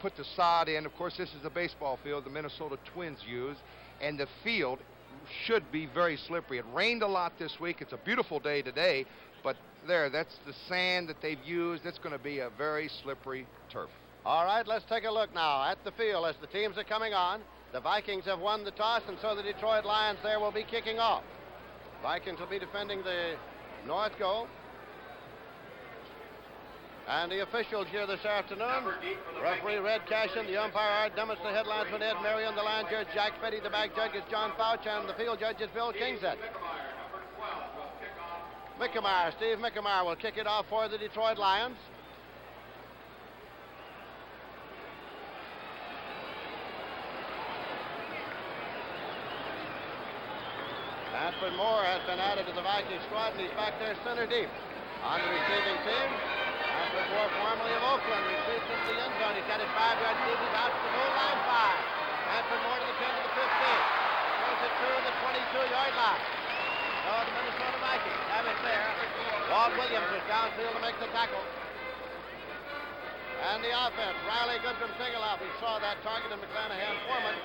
put the sod in. Of course, this is the baseball field the Minnesota Twins use, and the field should be very slippery. It rained a lot this week. It's a beautiful day today, but that's the sand that they've used. It's going to be a very slippery turf. All right, let's take a look now at the field as the teams are coming on. The Vikings have won the toss, and so the Detroit Lions there will be kicking off. Vikings will be defending the north goal. And the officials here this afternoon, referee Red Cashin, the umpire Art Dummis, the headlinesman Ed Marion, the line judge Jack Fetty, the back judge is John Fouch, and the field judge is Bill Kingset. Steve Mickemeyer will kick it off for the Detroit Lions. Hanford Moore has been added to the Viking squad, and he's back there center deep. On the receiving team, Hanford Moore, formerly of Oakland, receives into the end zone. He's got his 5-yard lead. He's out to the goal line 5. Hanford Moore to the 10 to the 15. Throws it through the 22-yard line. So the Minnesota Vikings have it there. Walt Williams is downfield to make the tackle. And the offense, Riley Goodman single out. We saw that target in McClanahan Foreman.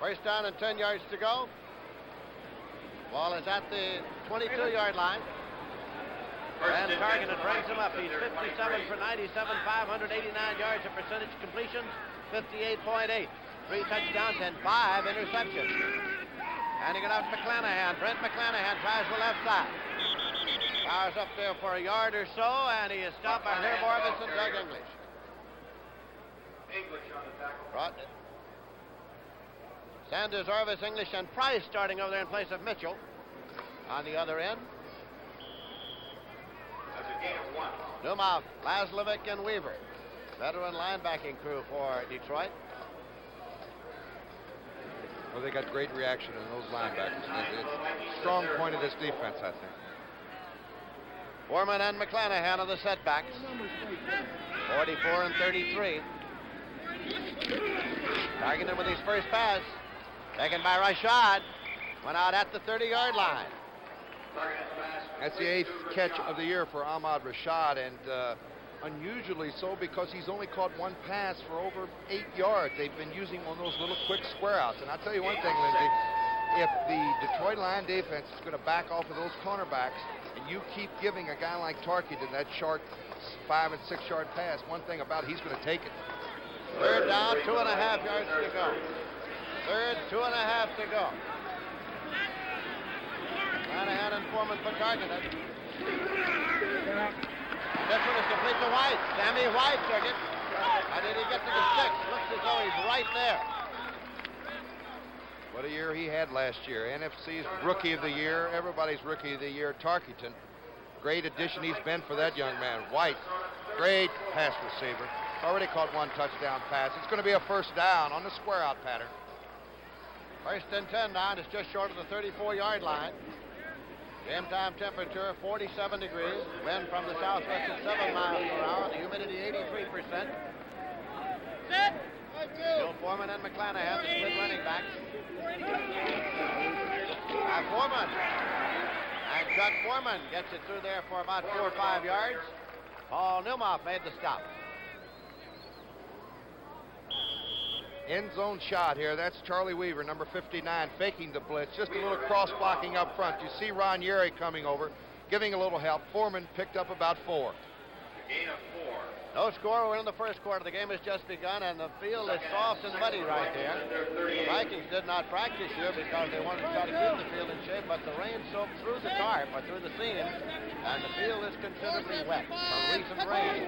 First down and 10 yards to go. Ball is at the 22-yard line. And Targeted brings him up. He's 57 for 97, 589 yards of percentage completions, 58.8. 3 touchdowns and 5 interceptions. Handing it off to McClanahan. Brent McClanahan tries the left side. Powers up there for a yard or so, and he is stopped by Herb Orvis and Doug English. English on the tackle. Brought it. Sanders, Orvis, English, and Price starting over there in place of Mitchell. On the other end, That's a gain of 1. Newmouth, Laslovic, and Weaver. Veteran linebacking crew for Detroit. Well, they got great reaction in those linebackers. It's a strong point of this defense, I think. Foreman and McClanahan are the setbacks. 44 and 33. Targeted with his first pass. Taken by Rashad. Went out at the 30-yard line. That's the 8th catch of the year for Ahmad Rashad, and unusually so because he's only caught one pass for over 8 yards. They've been using one of those little quick square outs. And I'll tell you one thing, Lindsay, if the Detroit Lion defense is going to back off of those cornerbacks and you keep giving a guy like Tarkington that short 5- and 6-yard pass, one thing about it, he's going to take it. Third down, 2.5 yards to go. Third, 2.5 to go. Shanahan and Foreman for Targeted. This one is complete to White. Sammy White took it. How did he get to the 6? Looks as though he's right there. What a year he had last year. NFC's Rookie of the Year, everybody's Rookie of the Year. Tarkington, great addition he's been for that young man. White, great pass receiver. Already caught one touchdown pass. It's going to be a first down on the square out pattern. First and 10 now, and it's just short of the 34-yard line. Game time temperature 47 degrees. Wind from the southwest at 7 miles per hour. The humidity 83%. Bill Foreman and McClanahan, the split running backs. Foreman. And Chuck Foreman gets it through there for about 4 or 5 yards. Paul Newmouth made the stop. End zone shot here. That's Charlie Weaver, number 59, faking the blitz. Just a little cross blocking up front. You see Ron Yeri coming over, giving a little help. Foreman picked up about 4. A gain of 4. No score. We're in the first quarter. The game has just begun, and the field is soft and muddy right there. The Vikings did not practice here because they wanted to try to keep the field in shape, but the rain soaked through the tarp or through the seams, and the field is considerably wet from recent rain.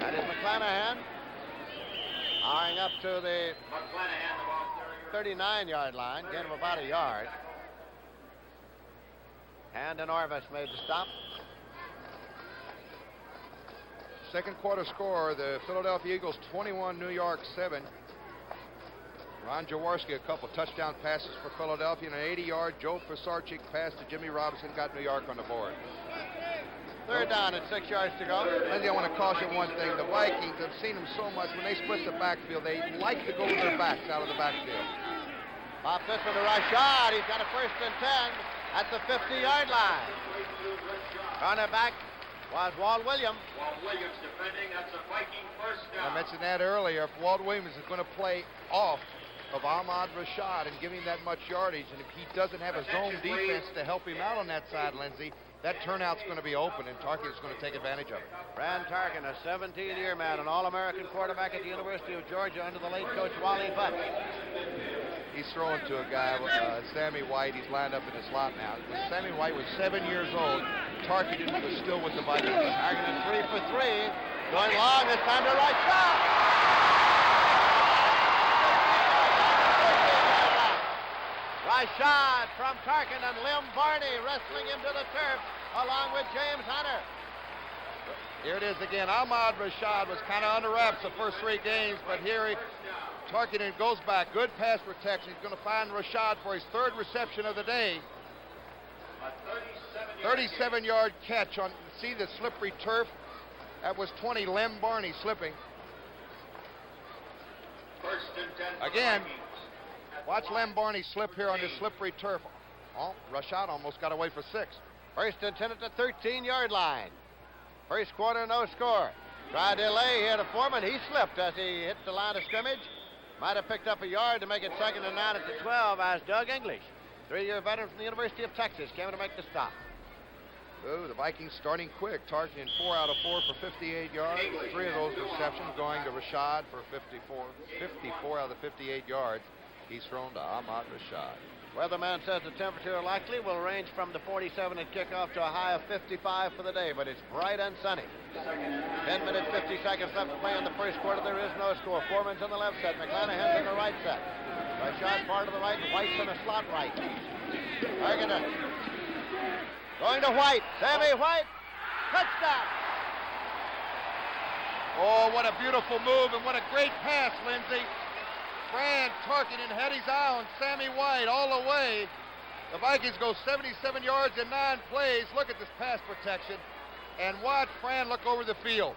That is McClanahan. Eyeing up to the 39-yard line, gain of about a yard. Hand and Orvis made the stop. Second quarter score, the Philadelphia Eagles 21, New York 7. Ron Jaworski, a couple touchdown passes for Philadelphia, and an 80-yard Joe Pisarcik pass to Jimmy Robinson got New York on the board. Third down and 6 yards to go. Lindsay, I want to caution one thing. The Vikings, I've seen them so much. When they split the backfield, they like to go with their backs out of the backfield. Pop this one to Rashad. He's got a first and 10 at the 50-yard line. Cornerback was Walt Williams. Walt Williams defending. That's a Viking first I down. mentioned that earlier. If Walt Williams is going to play off of Ahmad Rashad and give him that much yardage, and if he doesn't have a zone defense to help him out on that side, Lindsey, that turnout's going to be open, and Tarkin is going to take advantage of it. Fran Tarkin, a 17-year man, an All-American quarterback at the University of Georgia under the late coach Wally Butt. He's throwing to a guy, Sammy White. He's lined up in the slot now. When Sammy White was 7 years old, Tarkin was still with the Vikings. Tarkin is 3 for 3. Going long this time to Rashad. Rashad from Tarkin and Lim Barney wrestling him to the turf along with James Hunter. Here it is again. Ahmad Rashad was kind of under wraps the first 3 games, but here Tarkinen goes back. Good pass protection. He's going to find Rashad for his 3rd reception of the day. 37-yard catch on, see the slippery turf? That was 20, Lem Barney slipping. First and 10. Again, watch Lem Barney slip here on this slippery turf. Oh, Rashad almost got away for 6. First and 10 at the 13-yard line. First quarter, no score. Tried to delay here to Foreman. He slipped as he hit the line of scrimmage. Might have picked up a yard to make it 2nd and 9 at the 12 as Doug English, 3-year veteran from the University of Texas, came to make the stop. Oh, the Vikings starting quick. Tarkin 4 out of 4 for 58 yards. 3 of those receptions going to Rashad for 54 out of the 58 yards. He's thrown to Ahmad Rashad. Weatherman says the temperature likely will range from the 47 at kickoff to a high of 55 for the day, but it's bright and sunny. 10 minutes, 50 seconds left to play in the first quarter. There is no score. Foreman's on the left set. McClanahan's on the right set. Rashad part of the right, and White's on the slot right. Targeted. Going to White. Sammy White. Touchdown. Oh, what a beautiful move, and what a great pass, Lindsey. Fran Tarkinen had his eye on Sammy White all the way. The Vikings go 77 yards in 9 plays. Look at this pass protection. And watch Fran look over the field.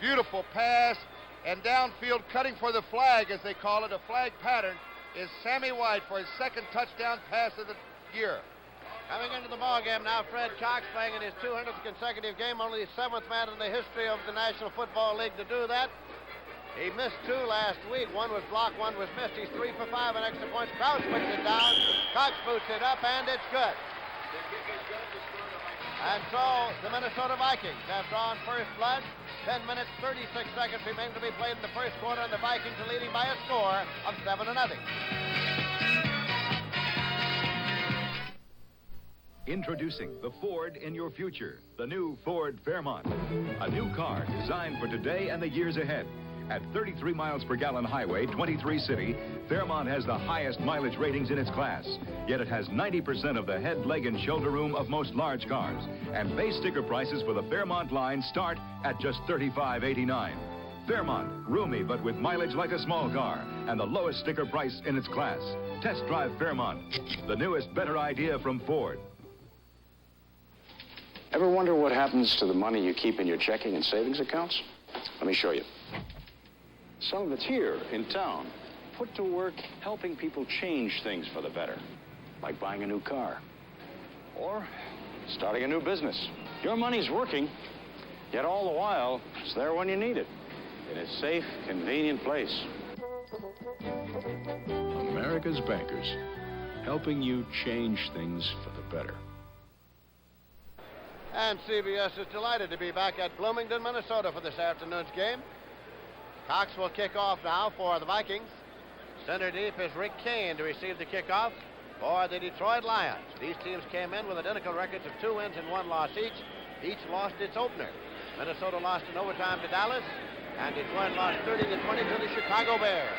Beautiful pass. And downfield, cutting for the flag, as they call it, a flag pattern, is Sammy White for his 2nd touchdown pass of the year. Coming into the ballgame now, Fred Cox playing in his 200th consecutive game, only the 7th man in the history of the National Football League to do that. He missed 2 last week. 1 was blocked, 1 was missed. He's 3 for 5 on extra points. Crouch puts it down. Cox boots it up, and it's good. And so the Minnesota Vikings have drawn first blood. 10 minutes, 36 seconds remain to be played in the first quarter, and the Vikings are leading by a score of 7-0. Introducing the Ford in your future, the new Ford Fairmont. A new car designed for today and the years ahead. At 33 miles per gallon highway, 23 city, Fairmont has the highest mileage ratings in its class. Yet it has 90% of the head, leg, and shoulder room of most large cars. And base sticker prices for the Fairmont line start at just $35.89. Fairmont, roomy but with mileage like a small car, and the lowest sticker price in its class. Test drive Fairmont, the newest, better idea from Ford. Ever wonder what happens to the money you keep in your checking and savings accounts? Let me show you. Some of it's here in town, put to work helping people change things for the better, like buying a new car or starting a new business. Your money's working, yet all the while, it's there when you need it, in a safe, convenient place. America's Bankers, helping you change things for the better. And CBS is delighted to be back at Bloomington, Minnesota for this afternoon's game. Cox will kick off now for the Vikings. Center deep is Rick Kane to receive the kickoff for the Detroit Lions. These teams came in with identical records of 2 wins and 1 loss each. Each lost its opener. Minnesota lost in overtime to Dallas, and Detroit lost 30-20 to the Chicago Bears.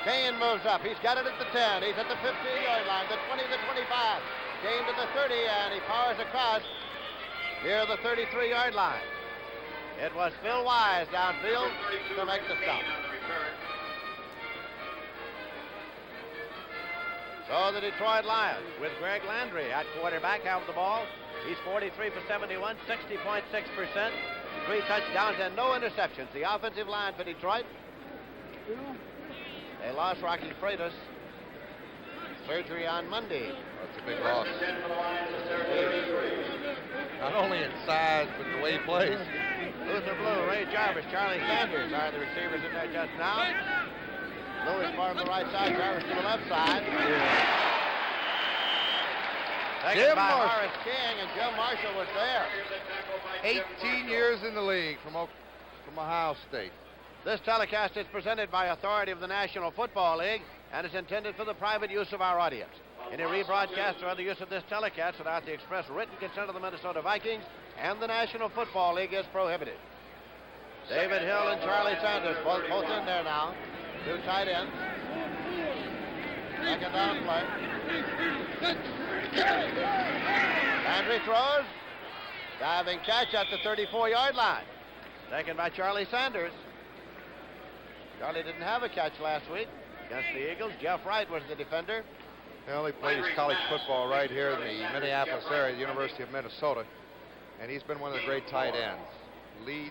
Kane moves up. He's got it at the 10. He's at the 15-yard line, the 20, the 25. Kane to the 30, and he powers across near the 33-yard line. It was Phil Wise downfield to make the stop. So the Detroit Lions with Greg Landry at quarterback have the ball. He's 43 for 71, 60.6%. 3 touchdowns and no interceptions. The offensive line for Detroit. They lost Rocky Freitas. Surgery on Monday. That's a big loss. Not only in size, but the way he plays. Luther Blue, Ray Jarvis, Charlie Sanders are the receivers in there just now. Blue is far to the right side, Jarvis to the left side. Taken Jim by Marshall. Horace King, and Jim Marshall was there. 18 years in the league from Ohio State. This telecast is presented by authority of the National Football League and is intended for the private use of our audience. Any rebroadcast or other use of this telecast without the express written consent of the Minnesota Vikings and the National Football League is prohibited. David Hill and Charlie Sanders, both in there now. Two tight ends. Second down play. Landry throws. Diving catch at the 34-yard line. Taken by Charlie Sanders. Charlie didn't have a catch last week against the Eagles. Jeff Wright was the defender. Well, he played his college football right here in the Minneapolis area, the University of Minnesota, and he's been one of the great tight ends. Leads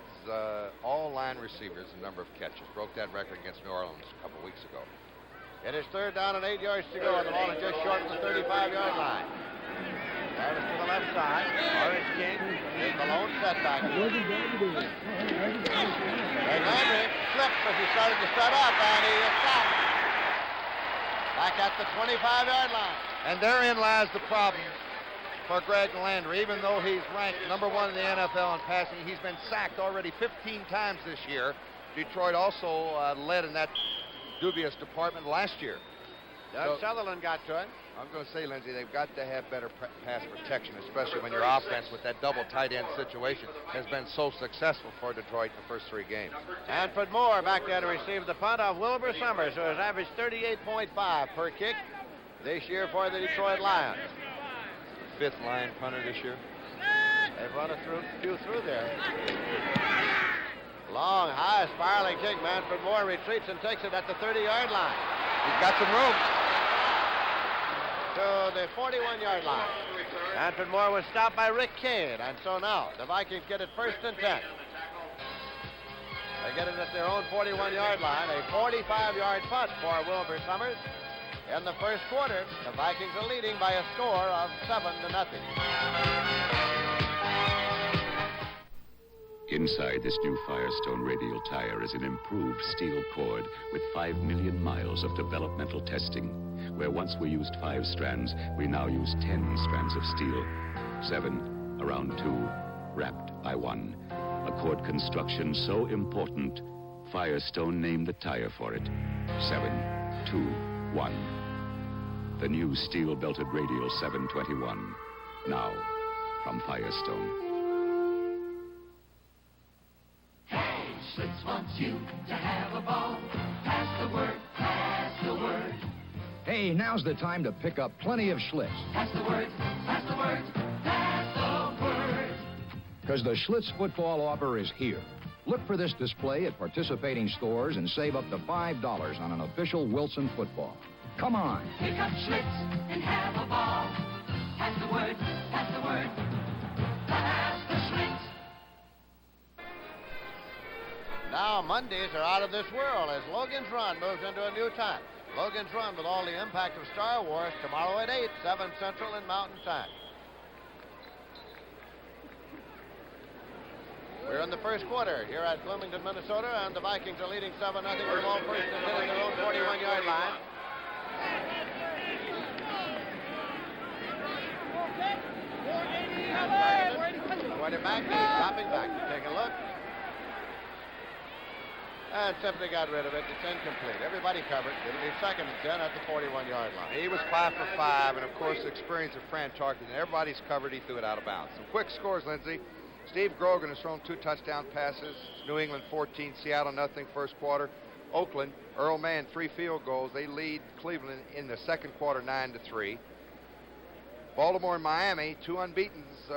all line receivers in number of catches. Broke that record against New Orleans a couple weeks ago. It is third down and 8 yards to go, and the ball is just short of the 35-yard line. Travis to the left side. Horace King is the lone setback. Greg Landry slipped as he started to set up, and he is stopped. Back at the 25-yard line. And therein lies the problem for Greg Landry. Even though he's ranked number 1 in the NFL in passing, he's been sacked already 15 times this year. Detroit also led in that dubious department last year. Doug Sutherland got to it. I'm going to say, Lindsey, they've got to have better pass protection, especially when your offense with that double tight end situation has been so successful for Detroit in the first 3 games. Hanford Moore back there to receive the punt of Wilbur Summers, who has averaged 38.5 per kick this year for the Detroit Lions. 5th line punter this year. They've run a few through there. Long, high, spiraling kick. Manfred Moore retreats and takes it at the 30-yard line. He's got some room. To the 41-yard line. Manfred Moore was stopped by Rick Kane, and so now the Vikings get it 1st and 10. They get it at their own 41-yard line. A 45-yard punt for Wilbur Summers. In the first quarter, the Vikings are leading by a score of 7-0. Inside this new Firestone radial tire is an improved steel cord with 5 million miles of developmental testing. Where once we used 5 strands, we now use 10 strands of steel. 7 around 2, wrapped by 1. A cord construction so important, Firestone named the tire for it. 7, 2, 1. The new steel-belted radial 721. Now, from Firestone. Schlitz wants you to have a ball. Pass the word, pass the word. Hey, now's the time to pick up plenty of Schlitz. Pass the word, pass the word, pass the word. Because the Schlitz football offer is here. Look for this display at participating stores and save up to $5 on an official Wilson football. Come on. Pick up Schlitz and have a ball. Pass the word, pass the word, pass the Schlitz. Now Mondays are out of this world as Logan's Run moves into a new time. Logan's Run with all the impact of Star Wars tomorrow at 8, 7 Central in Mountain Time. We're in the first quarter here at Bloomington, Minnesota, and the Vikings are leading 7-0 with the ball first and 10 at their own 41-yard line. Quarterback is dropping back to take a look. And simply got rid of it. It's incomplete. Everybody covered. It'll be 2nd and 10 at the 41-yard line. He was 5 for 5, and of course, the experience of Fran Tarkenton. Everybody's covered. He threw it out of bounds. Some quick scores, Lindsey. Steve Grogan has thrown 2 touchdown passes. New England 14, Seattle nothing first quarter. Oakland, Earl Mann 3 field goals. They lead Cleveland in the second quarter 9-3. Baltimore and Miami, 2 unbeatens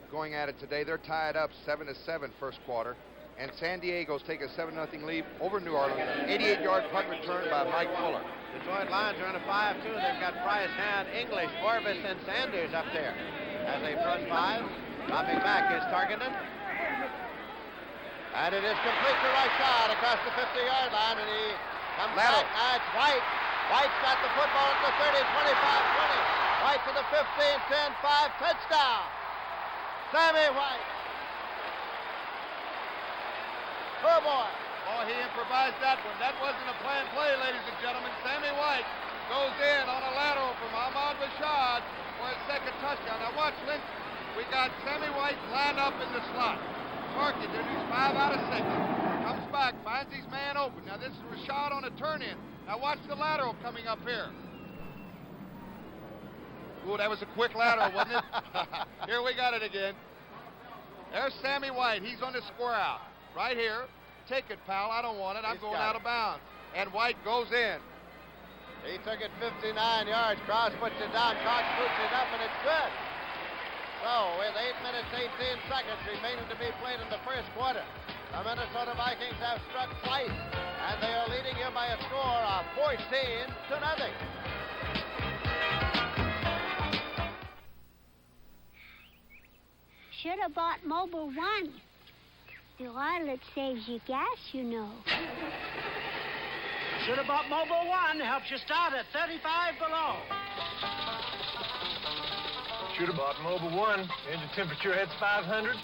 going at it today. They're tied up 7-7 first quarter. And San Diego's take a 7-0 lead over New Orleans. 88-yard punt return by Mike Fuller. Detroit Lions are in a 5-2. They've got Price, Hand, English, Orvis, and Sanders up there as they front 5. Dropping back is Tarkenton. And it is complete to right side across the 50-yard line, and he comes back. Now it's White. White's got the football at the 30, 25, 20. White to the 15, 10, 5, touchdown. Sammy White. Oh, boy. Oh, he improvised that one. That wasn't a planned play, ladies and gentlemen. Sammy White goes in on a lateral from Ahmad Rashad for his second touchdown. Now watch, Lynch. We got Sammy White lined up in the slot. Market, he's 5 out of 6. Comes back, finds his man open. Now this is Rashad on a turn-in. Now watch the lateral coming up here. Ooh, that was a quick lateral, wasn't it? Here we got it again. There's Sammy White. He's on the square out. Right here. Take it, pal. I don't want it. I'm going out of bounds. And White goes in. He took it 59 yards. Cross puts it down. Cox boots it up, and it's good. So, with 8 minutes, 18 seconds remaining to be played in the first quarter, the Minnesota Vikings have struck twice, and they are leading you by a score of 14-0. Should have bought Mobile One. The oil, it saves you gas, you know. Should have bought Mobile One. Helps you start at 35 below. Should have bought Mobile One. Engine temperature hits 500.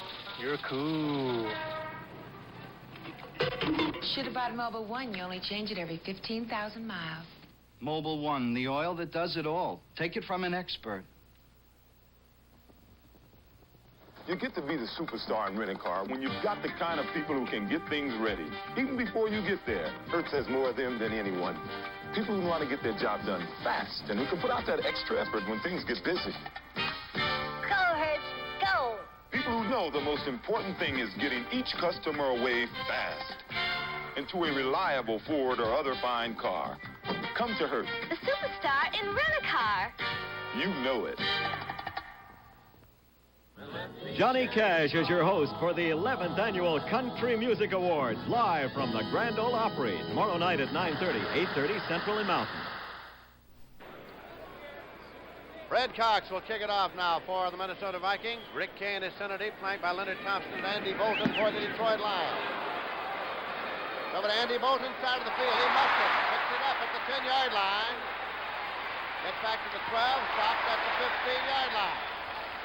You're cool. Should have bought Mobile One. You only change it every 15,000 miles. Mobile One, the oil that does it all. Take it from an expert. You get to be the superstar in rent-a-car when you've got the kind of people who can get things ready, even before you get there. Hertz has more of them than anyone. People who know how to get their job done fast and who can put out that extra effort when things get busy. Go, Hertz, go. People who know the most important thing is getting each customer away fast into a reliable Ford or other fine car. Come to Hertz. The superstar in rent-a-car. You know it. Johnny Cash is your host for the 11th Annual Country Music Awards, live from the Grand Ole Opry, tomorrow night at 9:30, 8:30 Central and Mountain. Red Cox will kick it off now for the Minnesota Vikings. Rick Kane is center deep, flanked by Leonard Thompson and Andy Bolton for the Detroit Lions. Over to Andy Bolton, side of the field. He muffs it, picks it up at the 10-yard line. Gets back to the 12, stops at the 15-yard line.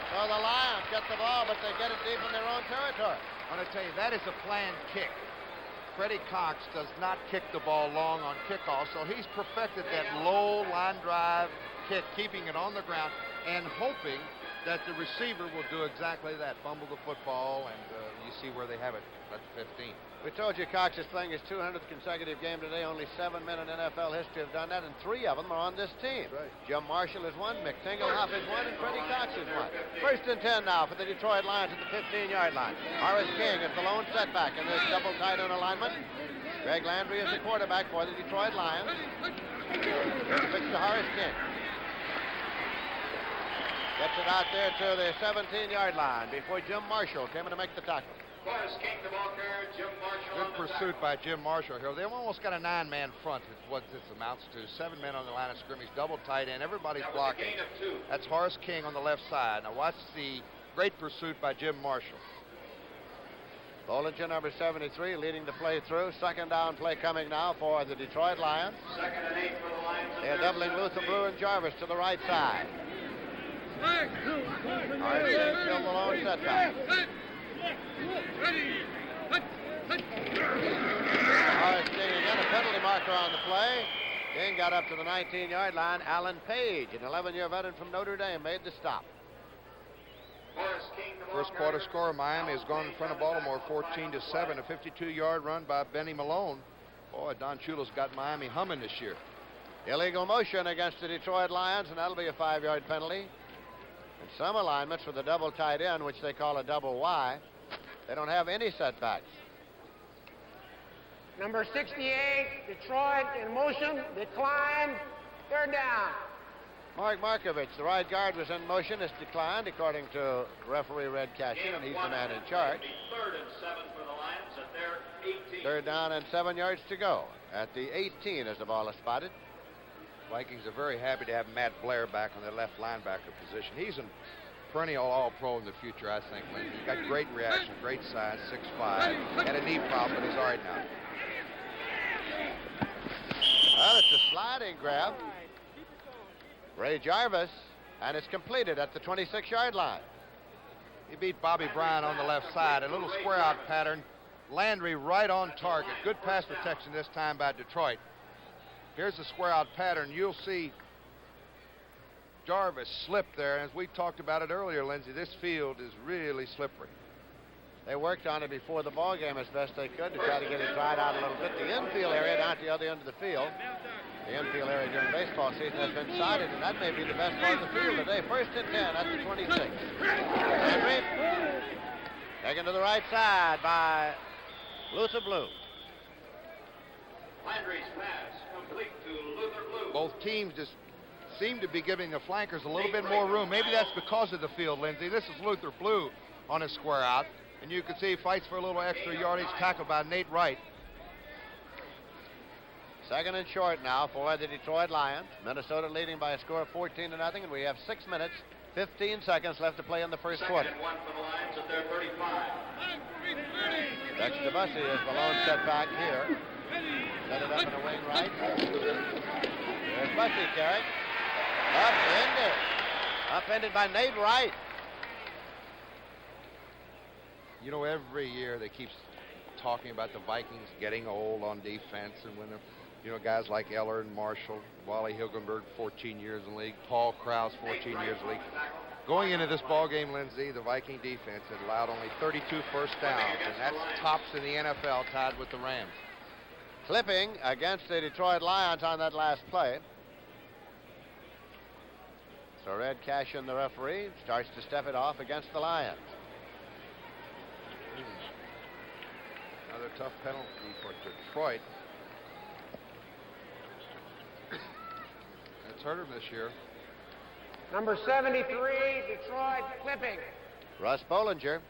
So the Lions get the ball, but they get it deep in their own territory. I'm going to tell you, that is a planned kick. Freddie Cox does not kick the ball long on kickoff, so he's perfected that low line drive kick, keeping it on the ground and hoping that the receiver will do exactly that, fumble the football, and you see where they have it at the 15. We told you Cox is playing his 200th consecutive game today. Only 7 men in NFL history have done that, and 3 of them are on this team. Right. Jim Marshall is one, Mick Tingelhoff is one, and Freddie Cox is one. 1st and 10 now for the Detroit Lions at the 15-yard line. Horace King is the lone setback in this double tight end alignment. Greg Landry is the quarterback for the Detroit Lions. Here's the pitch to Horace King. Gets it out there to the 17-yard line before Jim Marshall came in to make the tackle. Good pursuit by Jim Marshall here. They've almost got a 9-man front, is what this amounts to. 7 men on the line of scrimmage, double tight end. Everybody's blocking. That's Horace King on the left side. Now watch the great pursuit by Jim Marshall. Bollinger, number 73, leading the play through. 2nd down play coming now for the Detroit Lions. 2nd and 8 for the Lions. They're doubling Luther Brew and Jarvis to the right side. Horace King still the lone setback. Horace King again, a penalty marker on the play. King got up to the 19-yard line. Alan Page, an 11-year veteran from Notre Dame, made the stop. First quarter score, Miami has gone in front of Baltimore 14-7. A 52-yard run by Benny Malone. Boy, Don Shula's got Miami humming this year. Illegal motion against the Detroit Lions, and that'll be a 5-yard penalty. And some alignments with a double tight end, which they call a double Y, they don't have any setbacks. Number 68, Detroit in motion, declined, 3rd down. Mark Markovich, the right guard, was in motion. It's declined, according to referee Red Cashin, and he's the man in charge. 3rd and 7 for the Lions at their 18. 3rd down and 7 yards to go. At the 18 as the ball is spotted. Vikings are very happy to have Matt Blair back on their left linebacker position. He's a perennial all-pro in the future, I think. He's got great reaction, great size, 6'5", had a knee problem, but he's all right now. Well, it's a sliding grab. Ray Jarvis, and it's completed at the 26-yard line. He beat Bobby Brown on the left side. A little square out pattern. Landry right on target. Good pass protection this time by Detroit. Here's the square out pattern. You'll see Jarvis slipped there. As we talked about it earlier, Lindsay, this field is really slippery. They worked on it before the ball game as best they could to try to get it dried out a little bit. The infield area down at the other end of the field. The infield area during baseball season has been sided, and that may be the best part of the field today. 1st and 10 at the 26. Henry taken to the right side by Luther Blue. Landry's pass complete to Luther Blue. Both teams just seem to be giving the flankers a little bit more room. Maybe that's because of the field, Lindsay. This is Luther Blue on a square out. And you can see he fights for a little extra yardage, tackled by Nate Wright. 2nd and short now for the Detroit Lions. Minnesota leading by a score of 14-0, and we have 6 minutes, 15 seconds left to play in the first quarter. 2nd and 1 for the Lions at their 35. Dexter Bussey is the lone setback here. Set it up in a wing right. There's Bussey carrying. Upended. Upended by Nate Wright. You know, every year they keep talking about the Vikings getting old on defense, and when guys like Eller and Marshall, Wally Hilgenberg, 14 years in the league, Paul Krause, 14 years in the league. Going into this ball game, Lindsay, the Viking defense had allowed only 32 first downs, and that's tops in the NFL, tied with the Rams. Clipping against the Detroit Lions on that last play. So Red Cashin, the referee, starts to step it off against the Lions. Another tough penalty for Detroit. That's hurt him this year. Number 73, Detroit, clipping. Russ Bollinger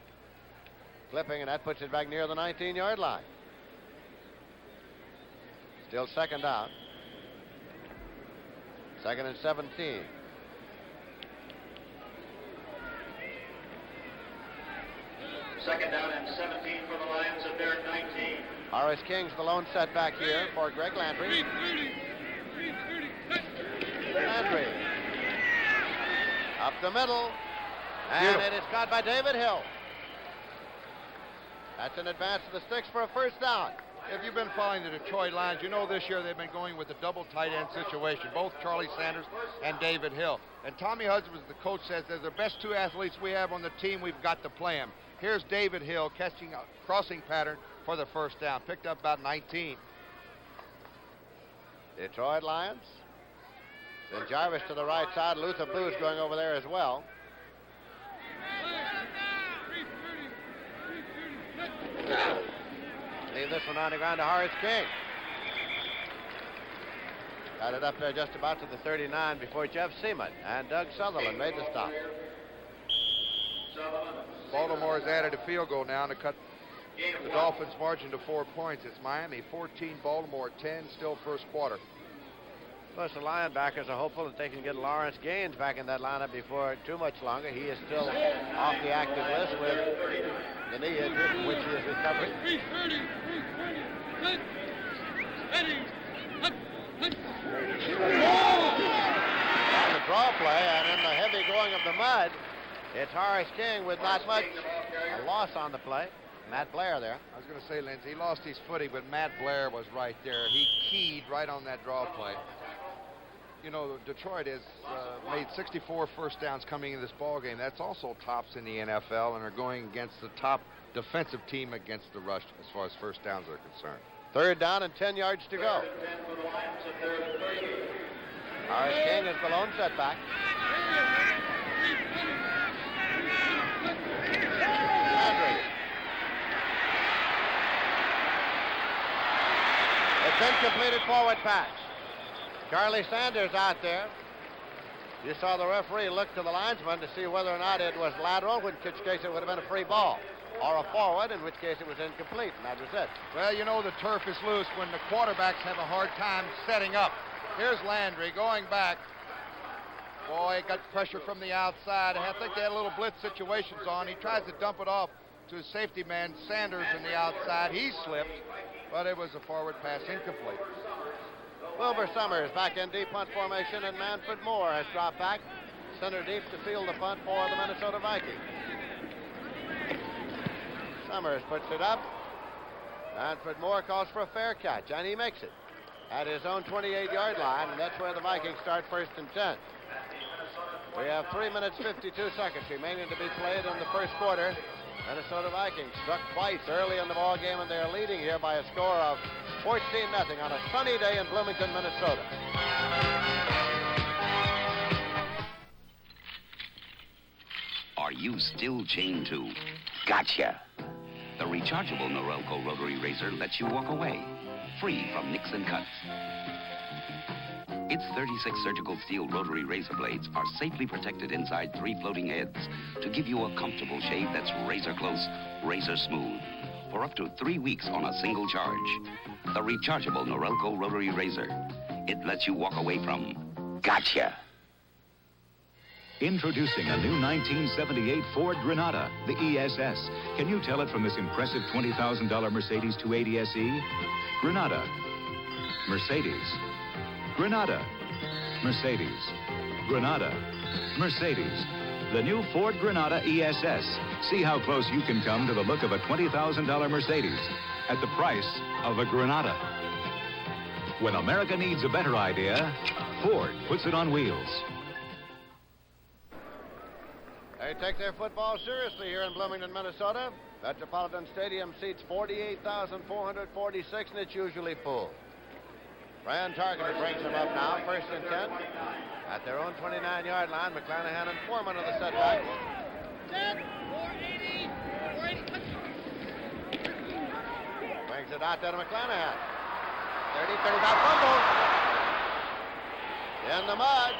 clipping, and that puts it back near the 19-yard line. Still 2nd down. 2nd and 17. Second down and 17 for the Lions at their 19. Horace King's the lone setback here for Greg Landry. Landry up the middle, and it is caught by David Hill. That's an advance to the sticks for a first down. If you've been following the Detroit Lions, you know this year they've been going with a double tight end situation, both Charlie Sanders and David Hill. And Tommy Hudson, the coach, says they're the best two athletes we have on the team. We've got to play them. Here's David Hill catching a crossing pattern for the first down. Picked up about 19. Detroit Lions. Then Jarvis to the right side. Luther Blue's going over there as well. Leave this one on the ground to Horace King. Got it up there just about to the 39 before Jeff Seaman and Doug Sutherland made the stop. Baltimore has added a field goal now to cut the Dolphins' margin to 4 points. It's Miami 14, Baltimore 10, still first quarter. Plus, the linebackers are hopeful that they can get Lawrence Gaines back in that lineup before too much longer. He is still off the active list with the knee injury from which he is recovering. On the draw play and in the heavy going of the mud, it's Horace King with not much a loss on the play. Matt Blair there. I was going to say, Lindsay, he lost his footing, but Matt Blair was right there. He keyed right on that draw play. You know, Detroit has made 64 first downs coming in this ball game. That's also tops in the NFL, and are going against the top defensive team against the rush as far as first downs are concerned. 3rd down and 10 yards to go. Horace King is the lone setback. It's incompleted forward pass. Charlie Sanders out there. You saw the referee look to the linesman to see whether or not it was lateral, in which case it would have been a free ball, or a forward, in which case it was incomplete, and that was it. Well, you know the turf is loose when the quarterbacks have a hard time setting up. Here's Landry going back. Boy, got pressure from the outside. I think they had a little blitz situations on. He tries to dump it off to his safety man, Sanders, on the outside. He slipped, but it was a forward pass, incomplete. Wilbur Summers back in deep punt formation, and Manfred Moore has dropped back center deep to field the punt for the Minnesota Vikings. Summers puts it up. Manfred Moore calls for a fair catch, and he makes it at his own 28-yard line, and that's where the Vikings start 1st and 10. We have 3 minutes 52 seconds remaining to be played in the first quarter. Minnesota Vikings struck twice early in the ball game, and they're leading here by a score of 14-0 on a sunny day in Bloomington, Minnesota. Are you still chained to? Gotcha. The rechargeable Norelco rotary razor lets you walk away, free from nicks and cuts. Its 36 surgical steel rotary razor blades are safely protected inside 3 floating heads to give you a comfortable shave that's razor close, razor smooth, for up to 3 weeks on a single charge. The rechargeable Norelco rotary razor. It lets you walk away from gotcha. Introducing a new 1978 Ford Granada, the ESS. Can you tell it from this impressive $20,000 Mercedes 280 SE? Granada. Mercedes. Granada. Mercedes. Granada. Mercedes. The new Ford Granada ESS. See how close you can come to the look of a $20,000 Mercedes at the price of a Granada. When America needs a better idea, Ford puts it on wheels. They take their football seriously here in Bloomington, Minnesota. Metropolitan Stadium seats 48,446, and it's usually full. Brian Targeted brings them up now, 1st and 10. At their own 29-yard line, McClanahan and Foreman of the setback. 480. Brings it out there to McClanahan. 35 fumble. In the mud.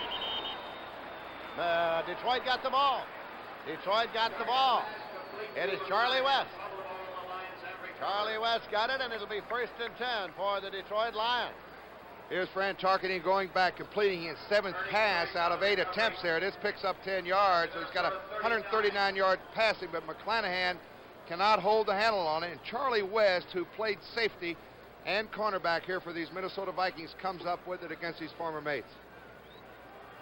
Detroit got the ball. Detroit got the ball. It is Charlie West. Charlie West got it, and it'll be 1st and 10 for the Detroit Lions. Here's Fran Tarkenton going back, completing his 7th pass out of 8 attempts there. This picks up 10 yards, so he's got a 139-yard passing, but McClanahan cannot hold the handle on it. And Charlie West, who played safety and cornerback here for these Minnesota Vikings, comes up with it against his former mates.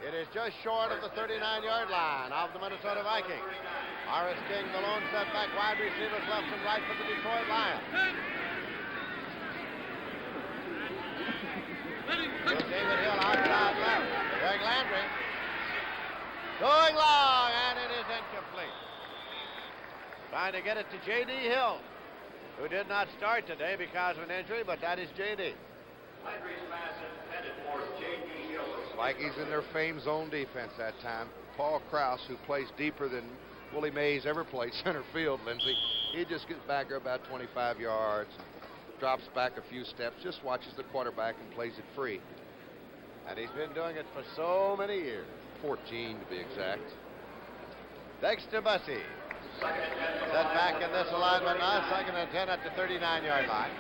It is just short of the 39-yard line of the Minnesota Vikings. Horace King, the lone setback, wide receivers left and right for the Detroit Lions. David Hill outside left. Greg Landry going long, and it is incomplete. Trying to get it to J.D. Hill, who did not start today because of an injury, but that is J.D. Landry's pass intended for J.D. Hill. Vikings in their famed zone defense that time. Paul Krause, who plays deeper than Willie Mays ever played center field, Lindsey. He just gets back there about 25 yards, drops back a few steps, just watches the quarterback and plays it free. And he's been doing it for so many years. 14 to be exact. Dexter Bussey. Set back in this alignment now, 2nd and 10 at the 39-yard line.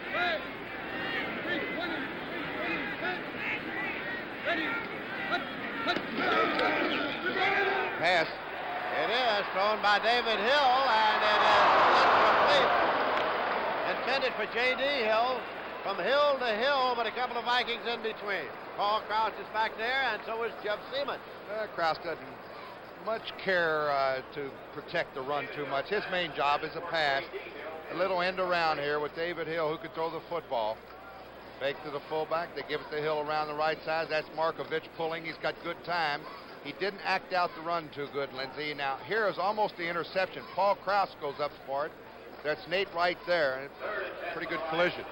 Pass. It is thrown by David Hill, and it is incomplete. Intended for J.D. Hill, from hill to hill, but a couple of Vikings in between. Paul Krause is back there, and so is Jeff Seaman. Krause doesn't much care to protect the run too much. His main job is a pass. A little end around here with David Hill, who can throw the football. Fake to the fullback. They give it to Hill around the right side. That's Markovich pulling. He's got good time. He didn't act out the run too good, Lindsey. Now, here is almost the interception. Paul Krause goes up for it. That's Nate right there. And pretty good collision.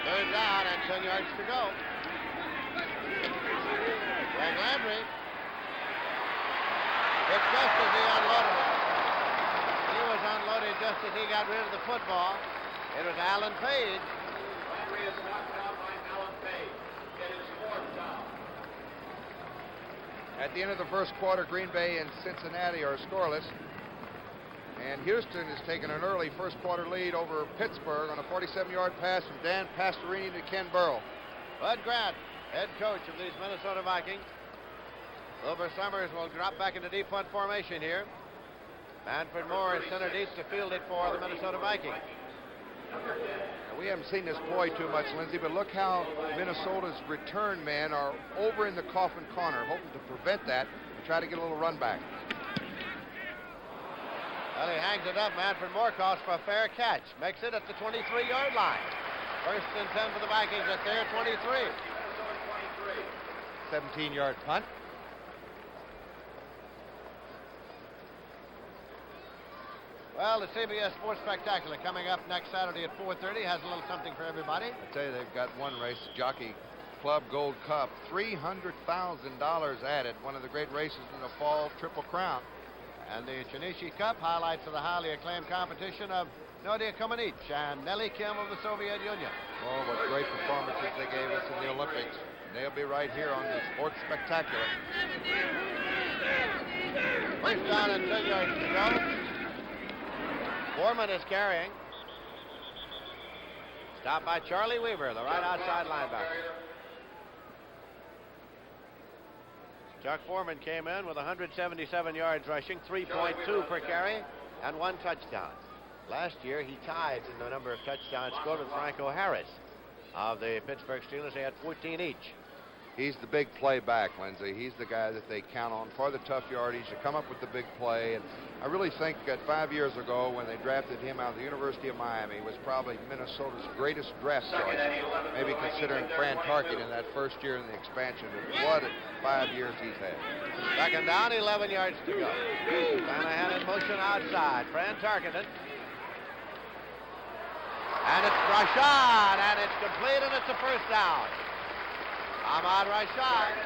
Third down and 10 yards to go. Greg Landry. It's just as he unloaded it. He was unloaded just as he got rid of the football. It was Alan Page. Landry is knocked down by Alan Page. It is 4th down. At the end of the first quarter, Green Bay and Cincinnati are scoreless. And Houston has taken an early first quarter lead over Pittsburgh on a 47-yard pass from Dan Pastorini to Ken Burrell. Bud Grant, head coach of these Minnesota Vikings. Wilbur Summers will drop back into deep punt formation here. Manfred Moore is center deep to field it for the Minnesota Vikings. Now, we haven't seen this ploy too much, Lindsey, but look how Minnesota's return men are over in the coffin corner, hoping to prevent that and try to get a little run back. bangs it up. Manfred Moore calls for a fair catch. Makes it at the 23-yard line. First and 10 for the Vikings at their 23. 17-yard punt. Well, the CBS Sports Spectacular coming up next Saturday at 4:30 has a little something for everybody. I tell you, they've got one race, Jockey Club Gold Cup, $300,000 added. One of the great races in the fall Triple Crown. And the Chinishi Cup highlights of the highly acclaimed competition of Nadia Comaneci and Nelly Kim of the Soviet Union. Oh, what great performances they gave us in the Olympics. They'll be right here on the Sports Spectacular. First down and 10 yards to go. Foreman is carrying. Stopped by Charlie Weaver, the right outside linebacker. Chuck Foreman came in with 177 yards rushing, 3.2 per carry, and 1 touchdown. Last year, he tied in the number of touchdowns scored with Franco Harris of the Pittsburgh Steelers. They had 14 each. He's the big play back, Lindsey. He's the guy that they count on for the tough yardage to come up with the big play. And I really think that 5 years ago when they drafted him out of the University of Miami, was probably Minnesota's greatest draft choice, maybe considering Fran Tarkenton in that first year in the expansion. But what 5 years he's had. Second down, 11 yards to go. Shanahan in motion outside. Fran Tarkenton. And it's Rashad, and it's complete, and it's a first down. Ahmad Rashad.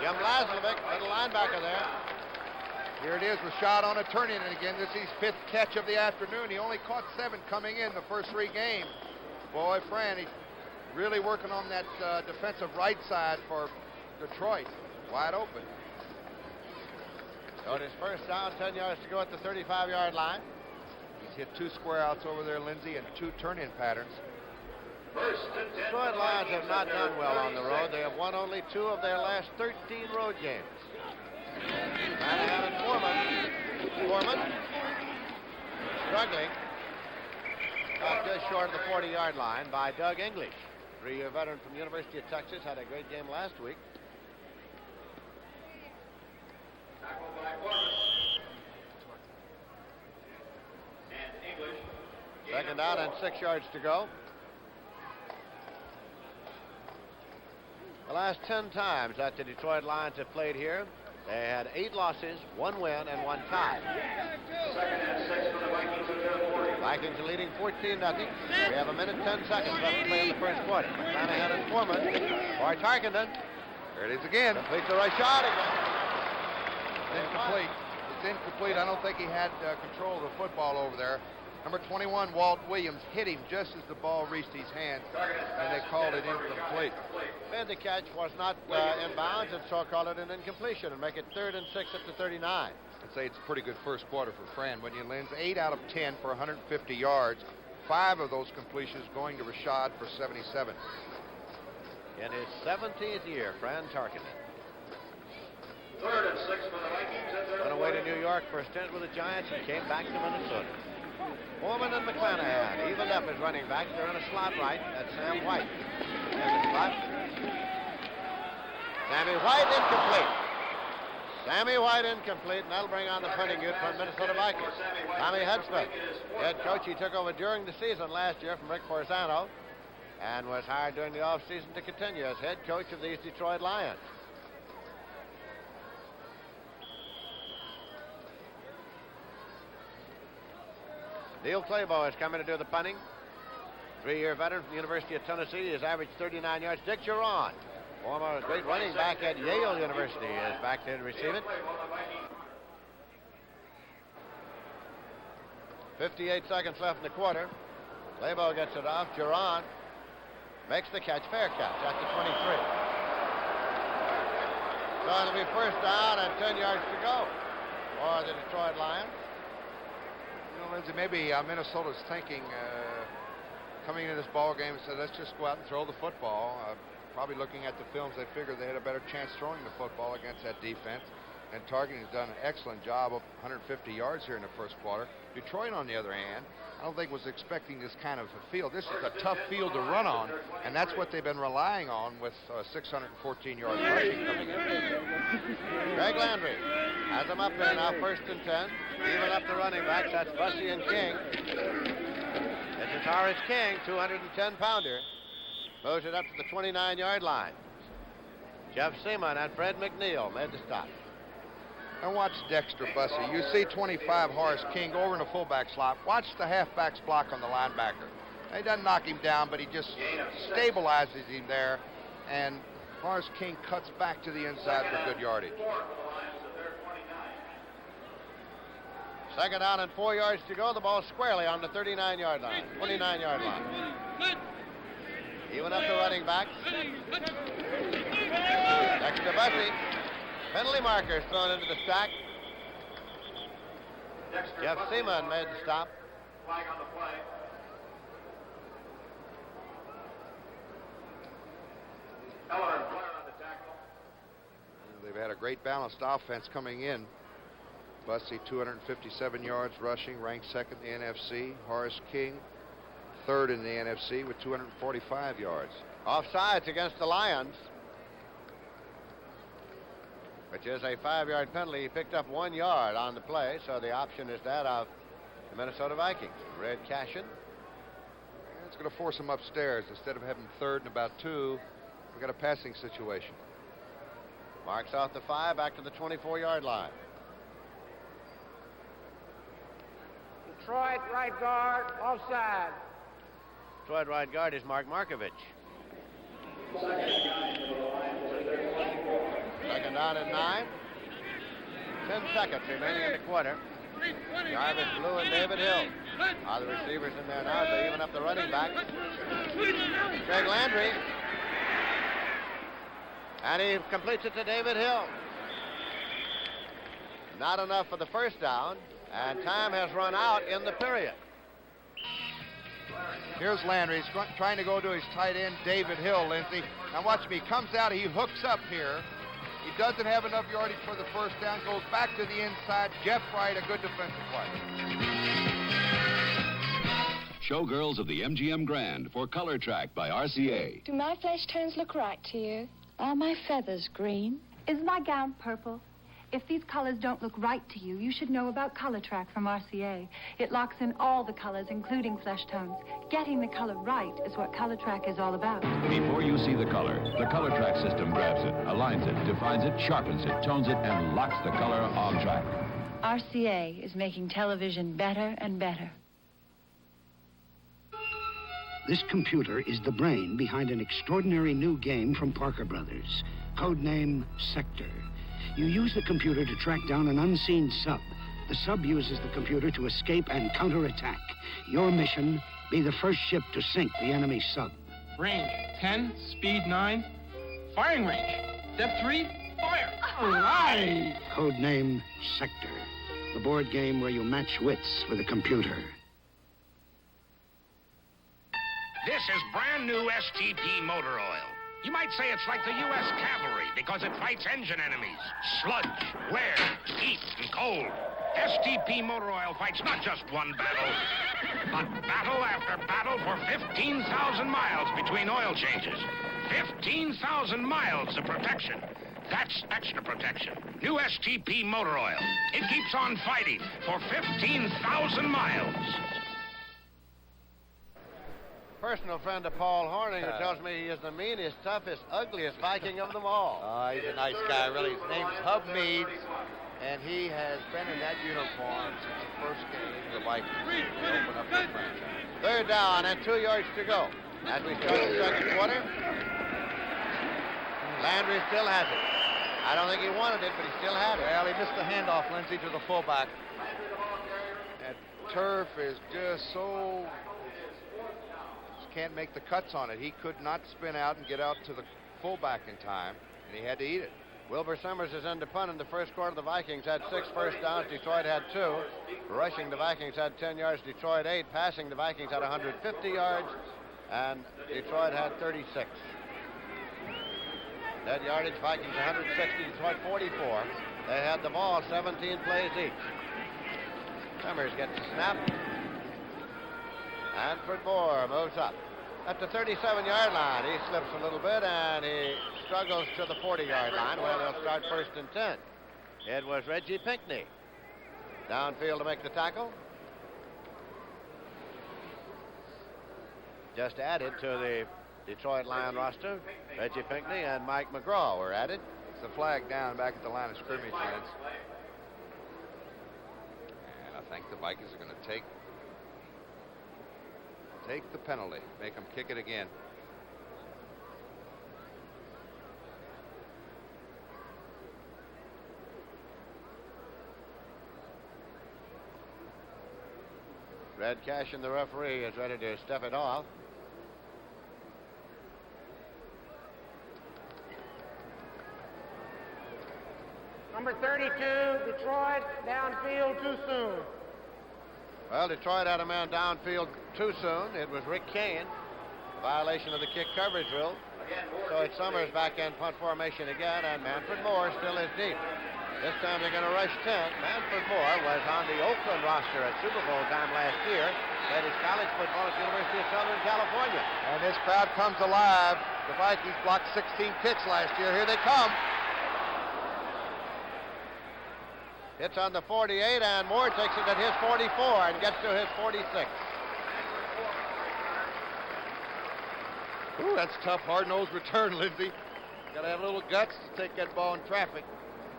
Jim Laslovic, little linebacker there. Here it is, Rashad on a turn-in, and again, this is his 5th catch of the afternoon. He only caught 7 coming in the first 3 games. Boy, Fran, he's really working on that defensive right side for Detroit. Wide open. So it is first down, 10 yards to go at the 35-yard line. He's hit 2 square outs over there, Lindsey, and 2 turn-in patterns. Detroit Lions have not done well on the road. They have won only 2 of their last 13 road games. Shanahan and Foreman struggling up just short of the 40-yard line by Doug English. 3-year veteran from the University of Texas, had a great game last week. Second down and 6 yards to go. The last 10 times that the Detroit Lions have played here, they had 8 losses, 1 win, and 1 tie. Second and 6 for the Vikings at their 40. Vikings are leading 14-0. We have 1 minute 10 seconds left to play in the first quarter. Shanahan and Foreman for Tarkenton. There it is again. Complete to Rashad again. Incomplete. It's incomplete. I don't think he had control of the football over there. Number 21, Walt Williams, hit him just as the ball reached his hand, and they called it incomplete. And the catch was not in bounds, and so call it an incompletion and make it 3rd and 6 at the 39. I'd say it's a pretty good first quarter for Fran, wouldn't you, Linz? 8 out of 10 for 150 yards. 5 of those completions going to Rashad for 77. In his 17th year, Fran Tarkenton. 3rd and 6 for the Vikings at their 40. Went away to New York for a stint with the Giants and came back to Minnesota. Foreman and McClanahan evened up as running backs. They're in a slot right. That's Sam White in the slot. Sammy White incomplete. Sammy White incomplete, and that'll bring on the punting unit from Minnesota Vikings. Tommy Hudspeth, head coach. He took over during the season last year from Rick Forzano and was hired during the offseason to continue as head coach of these Detroit Lions. Neil Claybo is coming to do the punting. 3-year veteran from the University of Tennessee. He's averaged 39 yards. Dick Geron, former great running back at Yale University, is back there to receive it. 58 seconds left in the quarter. Claybo gets it off. Geron makes the catch. Fair catch at the 23. So it'll be first down and 10 yards to go for the Detroit Lions. You know, Lindsey, maybe Minnesota's thinking coming into this ball game and said, let's just go out and throw the football. Probably looking at the films, they figured they had a better chance throwing the football against that defense. and Targeting has done an excellent job of 150 yards here in the first quarter. Detroit, on the other hand, I don't think was expecting this kind of a field. This is a tough field to run on, and that's what they've been relying on with 614 yards rushing coming in. Greg Landry has them up there now, 1st and 10. Even up the running backs, that's Bussey and King. This is Horace King, 210-pounder. Moves it up to the 29-yard line. Jeff Seaman and Fred McNeil made the stop. And watch Dexter Bussey. You see 25 Horace King over in the fullback slot. Watch the halfback's block on the linebacker. He doesn't knock him down, but he just stabilizes him there. And Horace King cuts back to the inside for good yardage. 2nd down and 4 yards to go. The ball squarely on the 39-yard line, 29-yard line. Even up the running back. Dexter Bussey. Penalty markers thrown into the stack. Jeff Seaman made the stop. Flag on the play. Heller and Blair on the tackle. They've had a great balanced offense coming in. Bussey, 257 yards rushing, ranked 2nd in the NFC. Horace King, 3rd in the NFC with 245 yards. Offsides against the Lions, which is a 5-yard penalty. He picked up 1 yard on the play, so the option is that of the Minnesota Vikings. Red Cashin. It's going to force him upstairs. Instead of having 3rd and about 2, we got a passing situation. Marks off the 5, back to the 24-yard line. Detroit right guard, offside. Detroit right guard is Mark Markovich. 2nd down and 9. 10 seconds remaining in the quarter. Jarvis Blue and David Hill are the receivers in there now. They even up the running back. Greg Landry. And he completes it to David Hill. Not enough for the 1st down, and time has run out in the period. Here's Landry. He's trying to go to his tight end, David Hill, Lindsey. Now watch me. He comes out. He hooks up here. He doesn't have enough yardage for the 1st down. Goes back to the inside. Jeff Wright, a good defensive play. Showgirls of the MGM Grand for Color Track by RCA. Do my flesh tones look right to you? Are my feathers green? Is my gown purple? If these colors don't look right to you, you should know about Color Track from RCA. It locks in all the colors, including flesh tones. Getting the color right is what Color Track is all about. Before you see the Color Track system grabs it, aligns it, defines it, sharpens it, tones it, and locks the color on track. RCA is making television better and better. This computer is the brain behind an extraordinary new game from Parker Brothers, codename Sector. You use the computer to track down an unseen sub. The sub uses the computer to escape and counterattack. Your mission, be the first ship to sink the enemy sub. Range 10, speed 9, firing range. Step 3, fire. All right. Codename Sector, the board game where you match wits with a computer. This is brand new STP motor oil. You might say it's like the U.S. cavalry because it fights engine enemies. Sludge, wear, heat, and cold. STP motor oil fights not just one battle, but battle after battle for 15,000 miles between oil changes. 15,000 miles of protection. That's extra protection. New STP motor oil. It keeps on fighting for 15,000 miles. Personal friend of Paul Hornung, who tells me he is the meanest, toughest, ugliest Viking of them all. He's a nice guy, really. His name's Hub Meads, and he has been in that uniform since the first game of the Vikings. They open up their franchise. 3rd down and 2 yards to go. As we start the 2nd quarter, Landry still has it. I don't think he wanted it, but he still had it. Well, he missed the handoff, Lindsey, to the fullback. That turf is just so... can't make the cuts on it. He could not spin out and get out to the fullback in time, and he had to eat it. Wilbur Summers is in to punt in the first quarter. The Vikings had 6 first downs. Detroit had 2. Rushing, the Vikings had 10 yards. Detroit 8. Passing, the Vikings had 150 yards, and Detroit had 36. Net yardage, Vikings 160, Detroit 44. They had the ball 17 plays each. Summers gets the snap. Manfred Moore moves up. At the 37-yard line, he slips a little bit, and he struggles to the 40-yard line where they'll start 1st and 10. It was Reggie Pinckney downfield to make the tackle. Just added to the Detroit Lion roster, Reggie Pinckney and Mike McGraw were added. It's a flag down back at the line of scrimmage, Vince. And I think the Vikings are going to take the penalty, make them kick it again. Red Cashin, the referee, is ready to step it off. Number 32, Detroit, downfield too soon. Well, Detroit had a man downfield too soon. It was Rick Kane. Violation of the kick coverage rule. So it's Summers back end punt formation again, and Manfred Moore still is deep. This time they're going to rush 10. Manfred Moore was on the Oakland roster at Super Bowl time last year. Played his college football at the University of Southern California. And this crowd comes alive. The Vikings blocked 16 kicks last year. Here they come. Hits on the 48, and Moore takes it at his 44 and gets to his 46. Ooh, that's tough, hard-nosed return, Lindsey. Got to have a little guts to take that ball in traffic.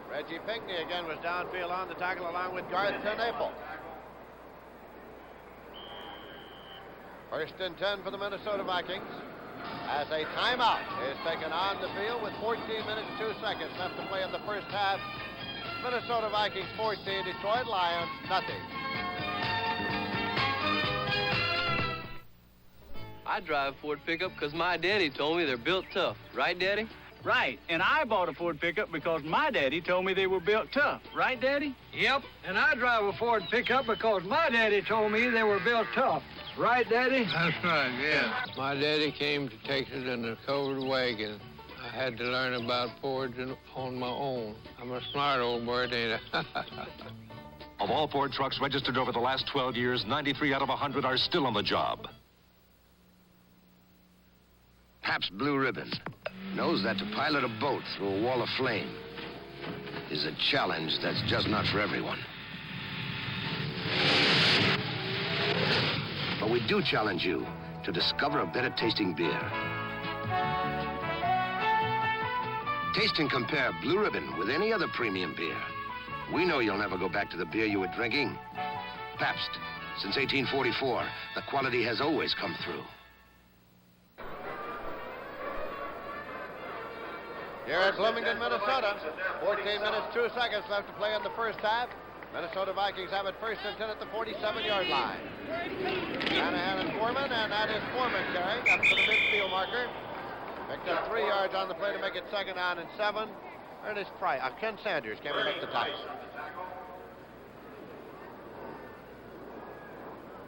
Reggie Pinckney again was downfield on the tackle along with Garth Naples. 1st and 10 for the Minnesota Vikings. As a timeout is taken on the field with 14 minutes, 2 seconds left to play in the first half. Minnesota Vikings 14, Detroit Lions nothing. I drive a Ford pickup because my daddy told me they're built tough. Right, Daddy? Right, and I bought a Ford pickup because my daddy told me they were built tough. Right, Daddy? Yep, and I drive a Ford pickup because my daddy told me they were built tough. Right, Daddy? That's right, yeah. My daddy came to Texas in a covered wagon. I had to learn about Fords on my own. I'm a smart old bird, ain't I? Of all Ford trucks registered over the last 12 years, 93 out of 100 are still on the job. Pabst Blue Ribbon knows that to pilot a boat through a wall of flame is a challenge that's just not for everyone. But we do challenge you to discover a better tasting beer. Taste and compare Blue Ribbon with any other premium beer. We know you'll never go back to the beer you were drinking. Pabst, since 1844, the quality has always come through. Here at Bloomington, Minnesota, 14 minutes, 2 seconds left to play in the first half. Minnesota Vikings have it 1st and 10 at the 47-yard line. Shanahan and Foreman, and that is Foreman carrying up to the midfield marker. Picked up 3 yards on the play to make it 2nd down and 7. Ken Sanders came to make the tackle.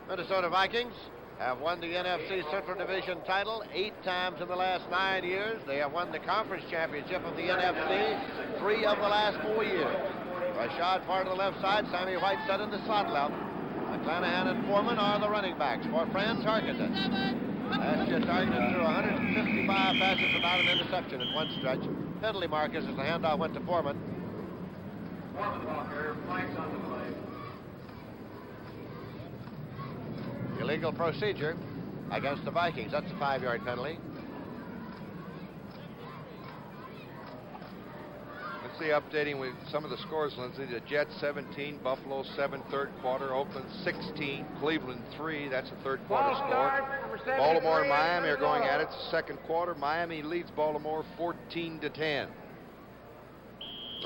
Minnesota Vikings have won the NFC Central Division title 8 times in the last 9 years. They have won the conference championship of the NFC 3 of the last 4 years. Rashad far to the left side, Sammy Whiteside in the slot left. McClanahan and Foreman are the running backs for Franz Harkison. Last year targeted through 155 passes without an interception in one stretch. Penalty markers as the handoff went to Foreman. Foreman Walker, flags on the play. Illegal procedure against the Vikings. That's a 5-yard penalty. Let's see, updating with some of the scores, Lindsey. The Jets 17, Buffalo 7, third quarter. Oakland 16, Cleveland 3. That's a third quarter score. Baltimore and Miami are going at it. It's the second quarter. Miami leads Baltimore 14-10.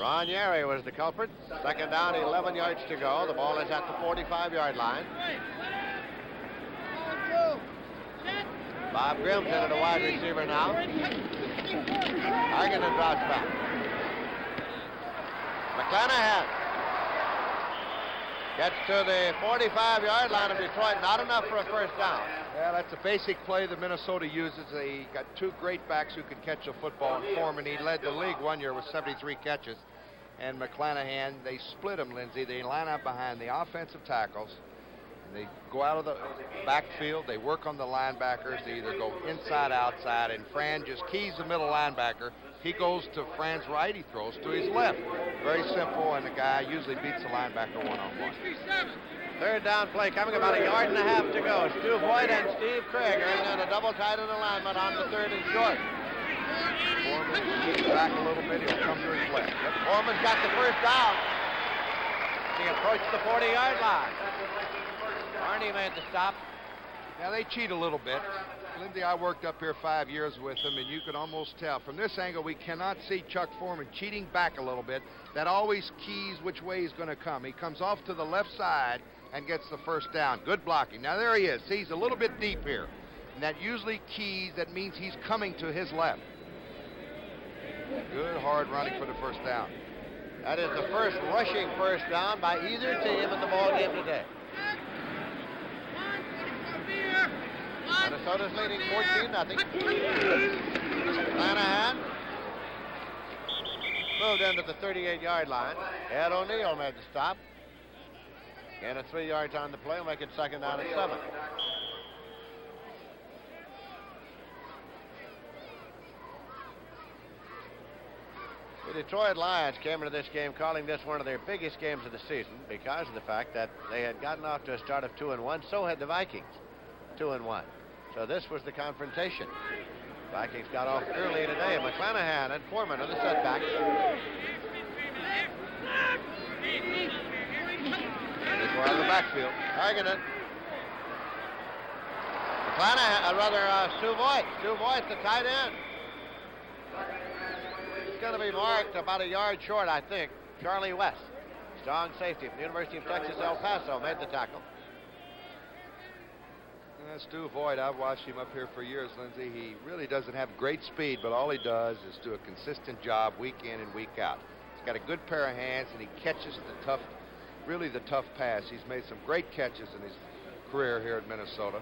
Ron Yeri was the culprit. 2nd down, 11 yards to go. The ball is at the 45-yard line. Bob Grimm's in at a wide receiver now. Harkison drops back. McClanahan gets to the 45-yard line of Detroit. Not enough for a first down. Yeah, that's a basic play that Minnesota uses. They got 2 great backs who can catch a football. And Foreman, he led the league one year with 73 catches. and McClanahan. They split them, Lindsey. They line up behind the offensive tackles. And they go out of the backfield. They work on the linebackers. They either go inside, outside, and Fran just keys the middle linebacker. He goes to Fran's right. He throws to his left. Very simple, and the guy usually beats the linebacker one-on-one. Third down play coming, about a yard and a half to go. Stu Boyd and Steve Craig are in a double tight end alignment on the third and short. Foreman keeps back a little bit. He'll come to his left. Yep. Foreman's got the first down. He approached the 40-yard line. Arnie made the stop. Now, they cheat a little bit. Lindsey, I worked up here 5 years with them, and you could almost tell. From this angle, we cannot see Chuck Foreman cheating back a little bit. That always keys which way he's going to come. He comes off to the left side and gets the first down. Good blocking. Now, there he is. See, he's a little bit deep here. And that usually keys. That means he's coming to his left. Good hard running for the first down. That is the first rushing first down by either team in the ball game today. Minnesota's leading 14-0. Shanahan moved into the 38-yard line. Ed O'Neill made the stop. Gain of 3 yards on the play, will make it second down and 7. The Detroit Lions came into this game calling this one of their biggest games of the season because of the fact that they had gotten off to a start of 2-1. So had the Vikings, 2-1. So this was the confrontation. Vikings got off early today. McClanahan and Foreman on the setback. And they go out of the backfield. Targeted. McClanahan, Stu Voigt. Stu Voigt, the tight end. It's going to be marked about a yard short, I think. Charlie West, strong safety from the University of Texas, El Paso, made the tackle. Stu Voigt, I've watched him up here for years, Lindsey. He really doesn't have great speed, but all he does is do a consistent job week in and week out. He's got a good pair of hands, and he catches the tough pass. He's made some great catches in his career here at Minnesota.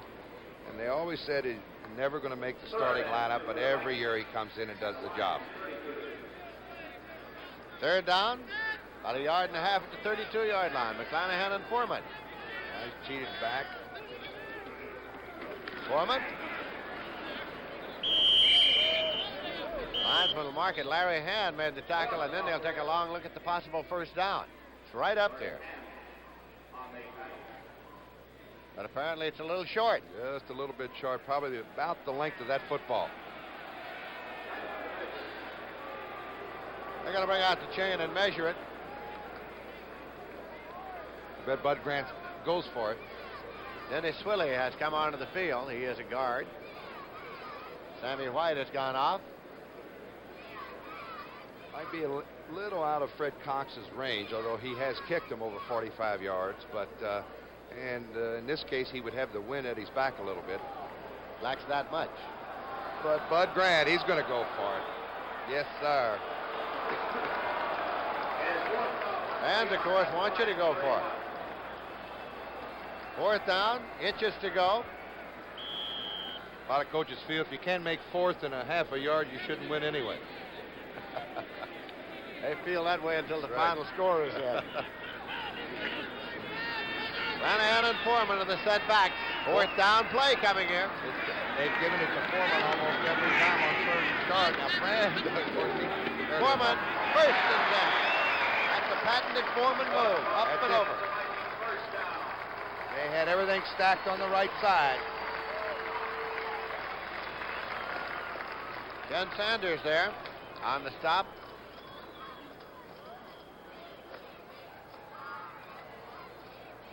And they always said he's never going to make the starting lineup, but every year he comes in and does the job. Third down, about a yard and a half at the 32-yard line. McClanahan and Foreman. He's cheated back. Foreman. Linesman will mark it. Larry Hand made the tackle, and then they'll take a long look at the possible first down. It's right up there. But apparently it's a little short. Just a little bit short, probably about the length of that football. They're going to bring out the chain and measure it. I bet Bud Grant goes for it. Dennis Swilley has come onto the field. He is a guard. Sammy White has gone off. Might be a little out of Fred Cox's range, although he has kicked him over 45 yards. But in this case, he would have the wind at his back a little bit. Lacks that much. But Bud Grant, he's going to go for it. Yes, sir. And, of course, want you to go for it. Fourth down, inches to go. A lot of coaches feel if you can't make fourth and a half a yard, you shouldn't win anyway. They feel that way until the final score is in. Shanahan and Foreman in the setback. Fourth down play coming here. They've given it to Foreman almost every time on third and start. Now, Fran Foreman, first and 10. That's a patented Foreman move. Up and over. They had everything stacked on the right side. Ken Sanders there on the stop.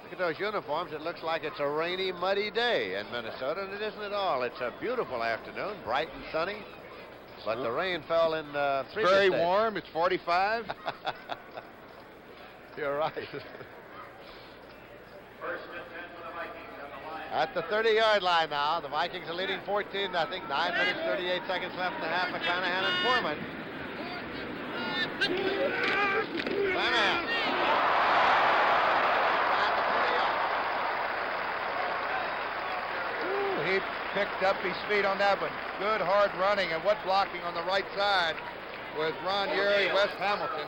Look at those uniforms. It looks like it's a rainy, muddy day in Minnesota, and it isn't at all. It's a beautiful afternoon, bright and sunny, but the rain fell in the previous very day. warm. It's 45. You're right. At the 30-yard line now, the Vikings are leading 14-0. 9 minutes, 38 seconds left in the half. McClanahan and Foreman. McClanahan. He picked up his feet on that one. Good hard running, and what blocking on the right side with Ron Yeri, Wes Hamilton.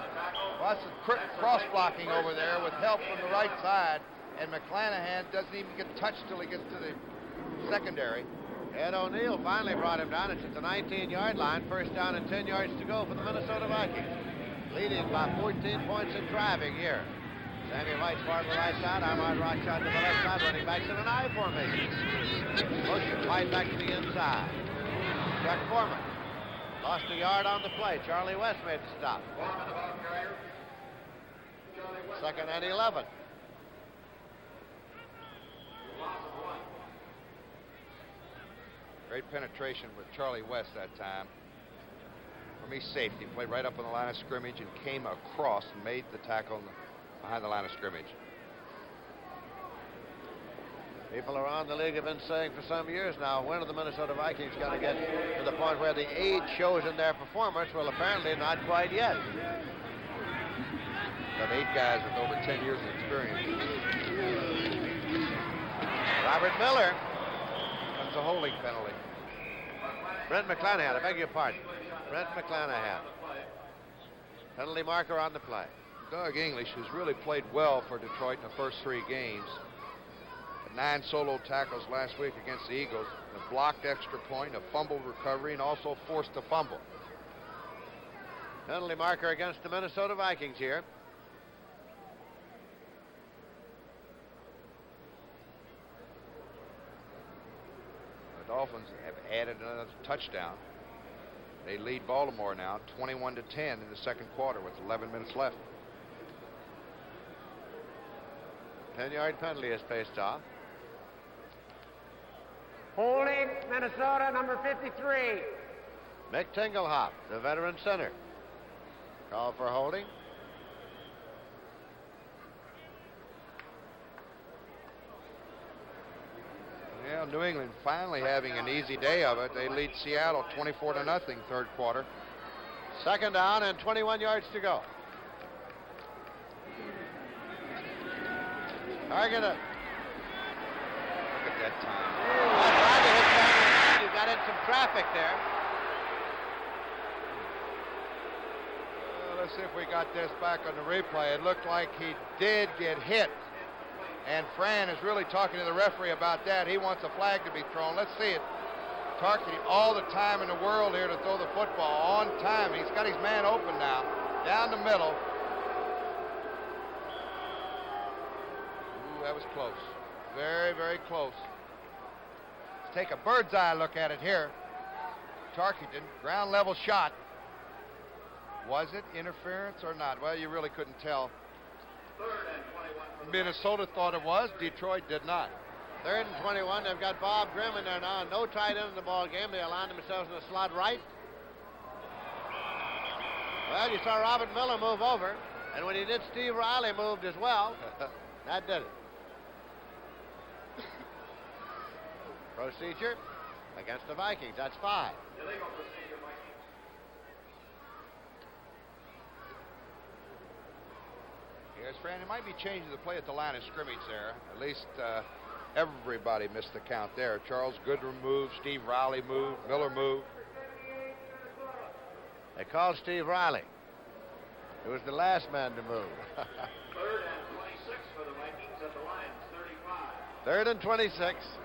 Lots of cross blocking over there with help from the right side, and McClanahan doesn't even get touched till he gets to the secondary. Ed O'Neill finally brought him down. It's at the 19-yard line. First down and 10 yards to go for the Minnesota Vikings. Leading by 14 points and driving here. Sammy White's far to the right side. Ahmad Rashad to the left side. Running backs in an I formation. Motion White back to the inside. Chuck Foreman. Lost a yard on the play. Charlie West made the stop. Second and 11. Great penetration with Charlie West that time. From his safety, played right up on the line of scrimmage and came across and made the tackle behind the line of scrimmage. People around the league have been saying for some years now, when are the Minnesota Vikings going to get to the point where the age shows in their performance? Well, apparently not quite yet. Got 8 guys with over 10 years of experience. Robert Miller. That's a holding penalty. Brent McClanahan, I beg your pardon. Brent McClanahan. Penalty marker on the play. Doug English, who's really played well for Detroit in the first 3 games. 9 solo tackles last week against the Eagles. A blocked extra point, a fumbled recovery, and also forced a fumble. Penalty marker against the Minnesota Vikings here. The Dolphins have added another touchdown. They lead Baltimore now 21-10 in the second quarter with 11 minutes left. 10-yard penalty is faced off. Holding, Minnesota, number 53. Mick Tinglehop, the veteran center. Call for holding. Yeah, New England finally having an easy day of it. They lead Seattle 24-0 third quarter. Second down and 21 yards to go. Target it. Look at that time. You got in some traffic there. Let's see if we got this back on the replay. It looked like he did get hit. And Fran is really talking to the referee about that. He wants a flag to be thrown. Let's see it. Tarkey, all the time in the world here to throw the football on time. He's got his man open now. Down the middle. Ooh, that was close. Very, very close. Let's take a bird's eye look at it here. Tarkington, ground level shot. Was it interference or not? Well, you really couldn't tell. Minnesota thought it was. Detroit did not. Third and 21. They've got Bob Grimm in there now. No tight end in the ball game. They aligned themselves in the slot right. Well, you saw Robert Miller move over, and when he did, Steve Riley moved as well. That did it. Procedure against the Vikings. That's 5. Illegal procedure, Vikings. Yes, Fran, it might be changing the play at the line of scrimmage there. At least everybody missed the count there. Charles Goodrum moved, Steve Riley moved, Miller moved. They called Steve Riley. It was the last man to move. Third and 26 for the Vikings at the Lions, 35. Third and 26.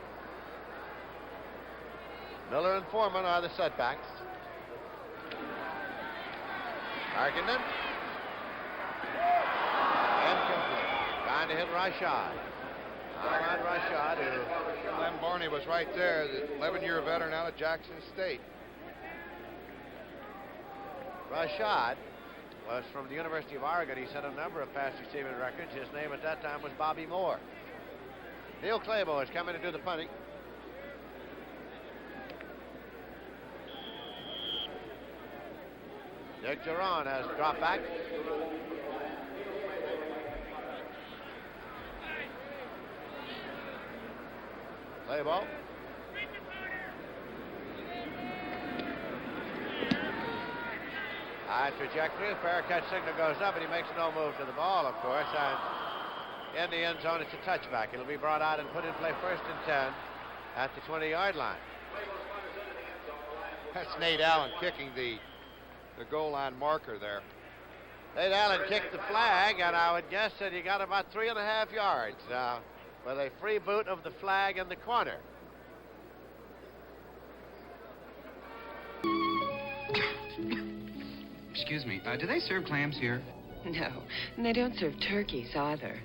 Miller and Foreman are the setbacks. Harkinen. Incomplete. Trying to hit Rashad. Ahmad Rashad, who... Lem Barney was right there, the 11-year veteran out of Jackson State. Rashad was from the University of Oregon. He set a number of pass receiving records. His name at that time was Bobby Moore. Neil Clabo is coming to do the punting. Dick Duran has dropped back. Clabo. High trajectory. The fair catch signal goes up, and he makes no move to the ball, of course. And in the end zone, it's a touchback. It'll be brought out and put in play first and 10 at the 20-yard line. That's Nate Allen kicking the goal line marker there. St. Allen kicked the flag, and I would guess that he got about 3.5 yards with a free boot of the flag in the corner. Excuse me, do they serve clams here? No, and they don't serve turkeys either.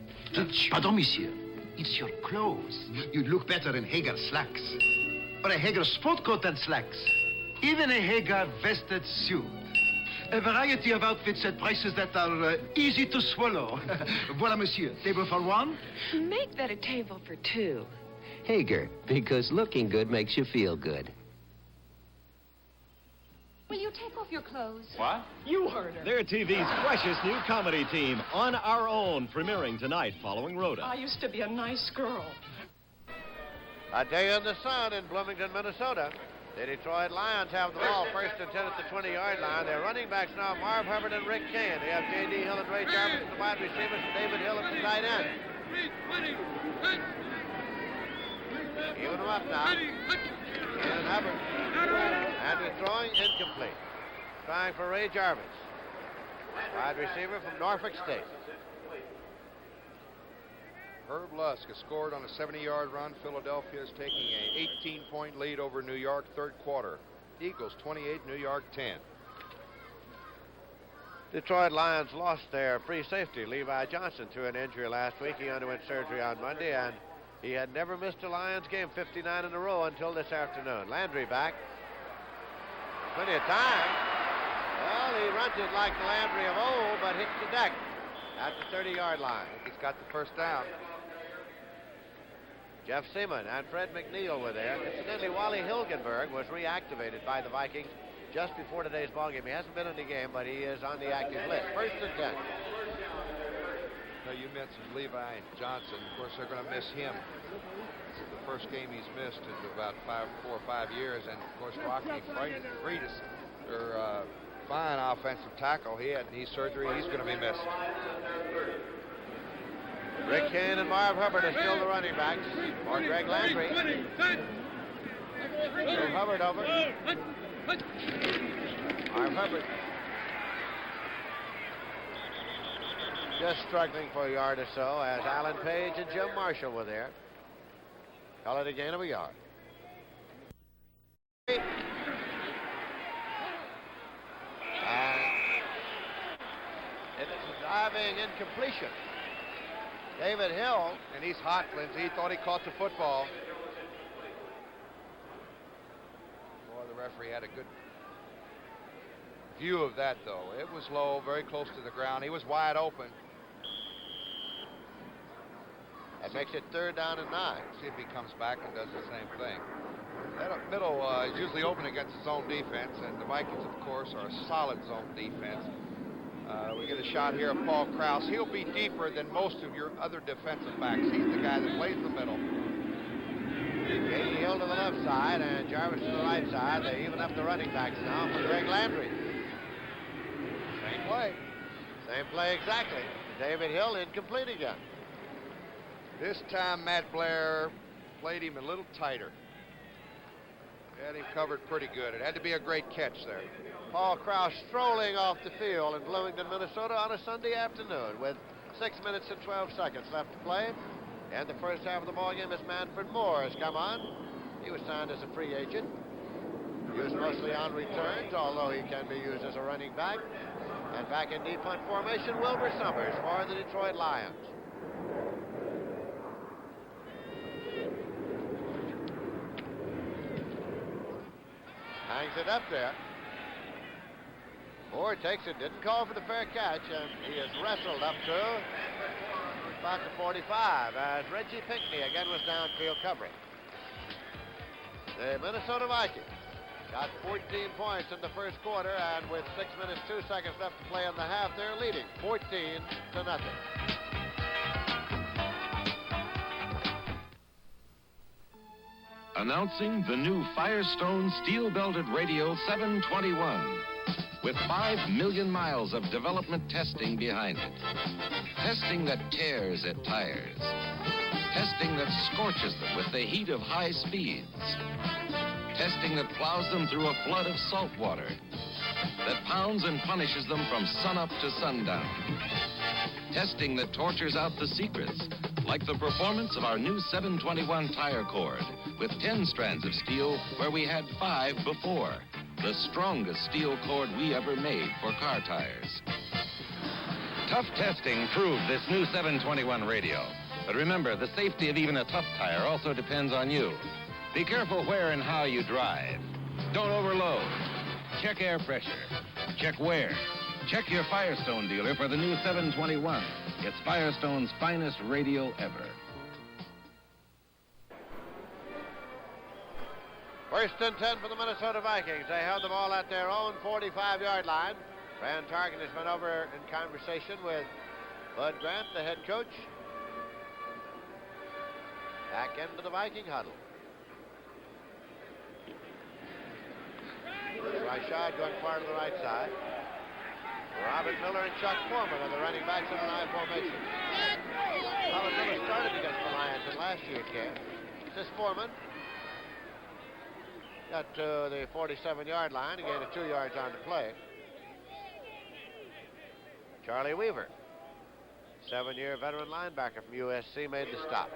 Pardon, monsieur. It's your clothes. You'd look better in Hager slacks. Or a Hager sport coat and slacks. Even a Hager vested suit. A variety of outfits at prices that are easy to swallow. Voilà, monsieur. Table for one? Make that a table for two. Hager, because looking good makes you feel good. Will you take off your clothes? What? You heard her. They're TV's freshest new comedy team, On Our Own, premiering tonight following Rhoda. I used to be a nice girl. A day in the sun in Bloomington, Minnesota. The Detroit Lions have the ball first and 10 at the 20-yard line. Their running backs now, Marv Hubbard and Rick Kane. They have J.D. Hill and Ray Jarvis at the wide receivers and David Hill at the tight end. Even them up now. Kane and Hubbard. And he's throwing incomplete. Trying for Ray Jarvis. Wide receiver from Norfolk State. Herb Lusk has scored on a 70-yard run. Philadelphia is taking an 18-point lead over New York, third quarter. Eagles 28, New York 10. Detroit Lions lost their free safety, Levi Johnson, to an injury last week. He underwent surgery on Monday, and he had never missed a Lions game, 59 in a row, until this afternoon. Landry back. Plenty of time. Well, he runs it like the Landry of old, but hits the deck at the 30-yard line. He's got the first down. Jeff Seaman and Fred McNeil were there. Incidentally, Wally Hilgenberg was reactivated by the Vikings just before today's ballgame. He hasn't been in the game, but he is on the active list. First and 10. Now, you mentioned Levi and Johnson. Of course, they're going to miss him. This is the first game he's missed in about 4 or 5 years. And, of course, Rocky Freitas, their fine offensive tackle, he had knee surgery. He's going to be missed. Rick Kane and Marv Hubbard are still the running backs. Or Greg Landry. Move Hubbard over. Marv Hubbard. Just struggling for a yard or so as Alan Page and Jim Marshall were there. Call it a gain of a yard. And it's a diving incompletion. David Hill. And he's hot, Lindsay. He thought he caught the football. Boy, the referee had a good view of that, though. It was low, very close to the ground. He was wide open. That makes it 3rd down and 9. See if he comes back and does the same thing. That middle is usually open against his own defense, and the Vikings, of course, are a solid zone defense. We get a shot here of Paul Krause. He'll be deeper than most of your other defensive backs. He's the guy that plays the middle. J.D. Hill to the left side and Jarvis to the right side. They even up the running backs now for Greg Landry. Same play. Same play exactly. David Hill incomplete again. This time Matt Blair played him a little tighter. Had him covered pretty good. It had to be a great catch there. Paul Krause strolling off the field in Bloomington, Minnesota on a Sunday afternoon with 6 minutes and 12 seconds left to play. And the first half of the ballgame as Manfred Moore has come on. He was signed as a free agent. Used mostly on returns, although he can be used as a running back. And back in deep punt formation, Wilbur Summers for the Detroit Lions. Hangs it up there. Moore takes it, didn't call for the fair catch, and he is wrestled up to about the 45 as Reggie Pinckney again was downfield covering. The Minnesota Vikings got 14 points in the first quarter, and with 6 minutes, 2 seconds left to play in the half, they're leading 14-0. Announcing the new Firestone steel-belted radio 721 with 5 million miles of development testing behind it. Testing that tears at tires. Testing that scorches them with the heat of high speeds. Testing that plows them through a flood of salt water. that pounds and punishes them from sunup to sundown. Testing that tortures out the secrets, like the performance of our new 721 tire cord, with 10 strands of steel where we had 5 before. The strongest steel cord we ever made for car tires. Tough testing proved this new 721 radio. But remember, the safety of even a tough tire also depends on you. Be careful where and how you drive. Don't overload. Check air pressure. Check wear. Check your Firestone dealer for the new 721. It's Firestone's finest radio ever. First and 10 for the Minnesota Vikings. They held the ball at their own 45-yard line. Van Targen has been over in conversation with Bud Grant, the head coach. Back into the Viking huddle. Rashad going far to the right side. Robert Miller and Chuck Foreman are the running backs in an I formation. Robert Miller started against the Lions in last year's game. This Foreman got to the 47-yard line and gained 2 yards on the play. Charlie Weaver, 7-year veteran linebacker from USC, made the stop.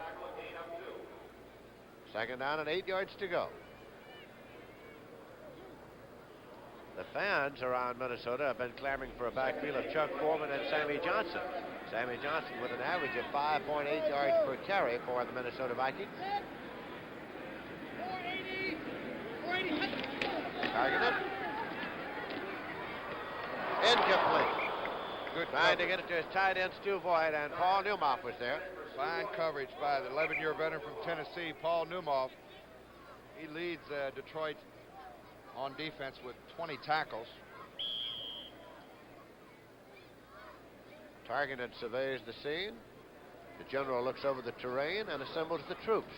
Second down and 8 yards to go. The fans around Minnesota have been clamoring for a backfield of Chuck Foreman and Sammy Johnson. Sammy Johnson with an average of 5.8 yards per carry for the Minnesota Vikings. Targeted. Incomplete. Good Trying to get it to his tight end, Stu Voigt, and Paul Newmoff was there. Fine coverage by the 11-year veteran from Tennessee, Paul Newmoff. He leads Detroit on defense with 20 tackles. Targeted surveys the scene. The general looks over the terrain and assembles the troops.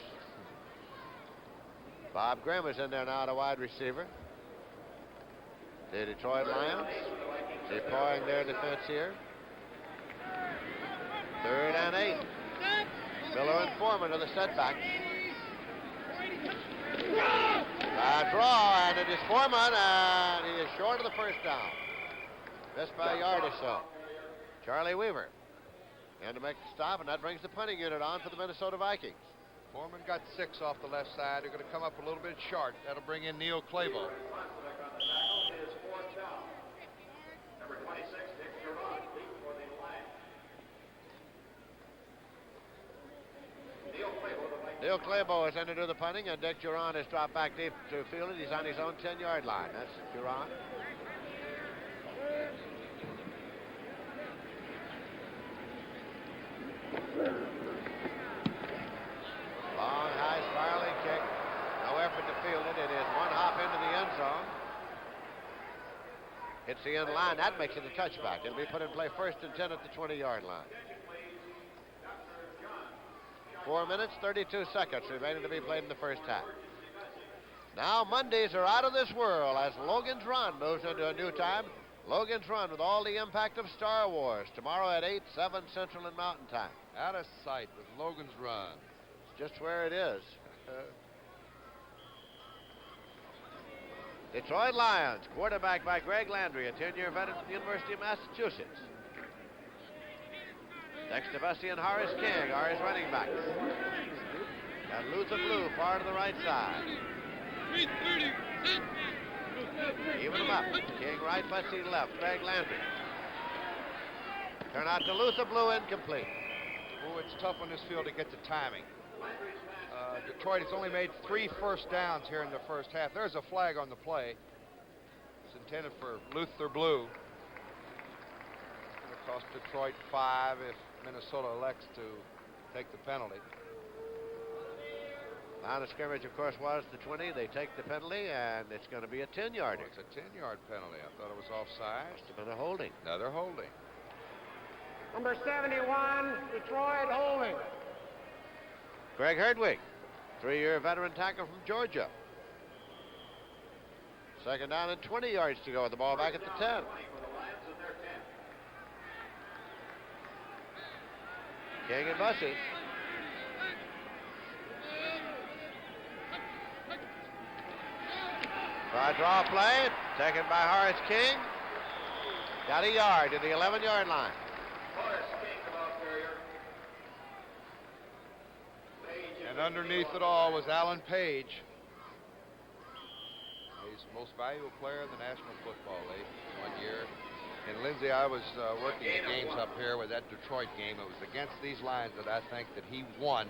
Bob Grimm is in there now, the wide receiver. The Detroit Lions deploying their defense here. 3rd and 8. Miller and Foreman are the setbacks. Draw, and it is Foreman, and he is short of the first down. Missed by a yard or so. Charlie Weaver and to make the stop, and that brings the punting unit on for the Minnesota Vikings. Foreman got 6 off the left side. They're going to come up a little bit short. That'll bring in Neil Clavo. Neil Clabo has entered to the punting, and Dick Duran has dropped back deep to field it. He's on his own 10-yard line. That's Duran. Long, high, spiraling kick. No effort to field it. It is one hop into the end zone. Hits the end line. That makes it a touchback. It'll be put in play 1st and 10 at the 20-yard line. 4 minutes, 32 seconds remaining to be played in the first half. Now Mondays are out of this world as Logan's Run moves into a new time. Logan's Run with all the impact of Star Wars. Tomorrow at 8, 7 Central and Mountain Time. Out of sight with Logan's Run. It's just where it is. Detroit Lions, quarterback by Greg Landry, a 10-year veteran from the University of Massachusetts. Next to Bussy and Horace King are his running backs. Got Luther Blue far to the right side. Even them up. King right, Bussy left. Greg Landry. Turn out to Luther Blue, incomplete. Oh, it's tough on this field to get the timing. Detroit has only made 3 first downs here in the first half. There's a flag on the play. It's intended for Luther Blue. It's going to cost Detroit 5 if Minnesota elects to take the penalty. Line of scrimmage, of course, was the 20. They take the penalty, and it's going to be a 10-yarder. Oh, it's a 10-yard penalty. I thought it was offside. Must have been a holding. Another holding. Number 71, Detroit holding. Greg Herdwig, 3-year veteran tackle from Georgia. Second down and 20 yards to go with the ball back at the 10. King and Bussy. Try draw play, taken by Horace King. Got a yard to the 11-yard line. And underneath it all was Alan Page. He's the most valuable player in the National Football League 1 year. And Lindsay, I was working the games up here with that Detroit game. It was against these lines that I think that he won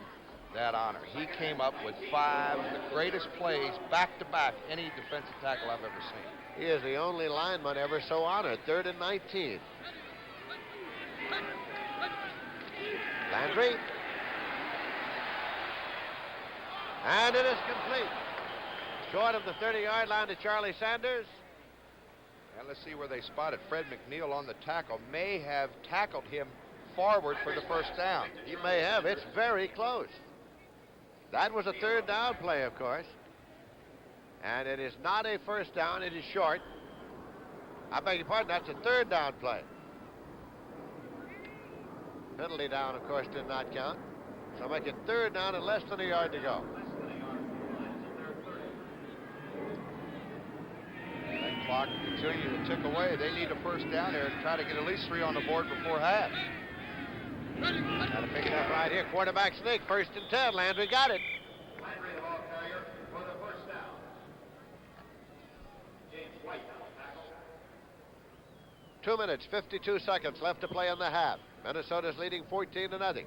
that honor. He came up with 5 of the greatest plays back-to-back any defensive tackle I've ever seen. He is the only lineman ever so honored. 3rd and 19. Landry. And it is complete. Short of the 30-yard line to Charlie Sanders. And let's see where they spotted Fred McNeil on the tackle. May have tackled him forward for the first down. He may have. It's very close. That was a 3rd down play, of course. And it is not a first down. It is short. I beg your pardon. That's a 3rd down play. Penalty down, of course, did not count. So make it 3rd down and less than a yard to go. That clock continuing to tick away. They need a first down there and try to get at least 3 on the board before half. Got to pick it up right here. Quarterback sneak. 1st and 10. Landry got it. Landry, the ball carrier, for the first down. James White on tackle. 2 minutes, 52 seconds left to play in the half. Minnesota's leading 14-0.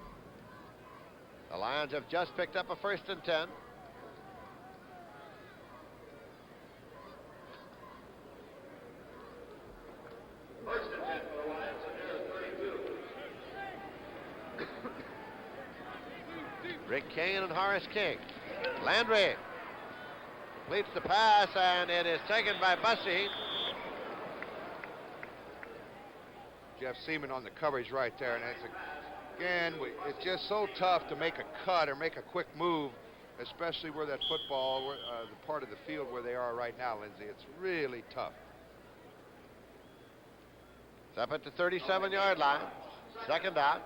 The Lions have just picked up a 1st and 10. First and 10 for the Lions, and they're 32. Rick Kane and Horace King. Landry completes the pass, and it is taken by Bussey. Jeff Seaman on the coverage right there, and it's just so tough to make a cut or make a quick move, especially where that football, the part of the field where they are right now, Lindsay. It's really tough. It's up at the 37-yard line. 2nd down.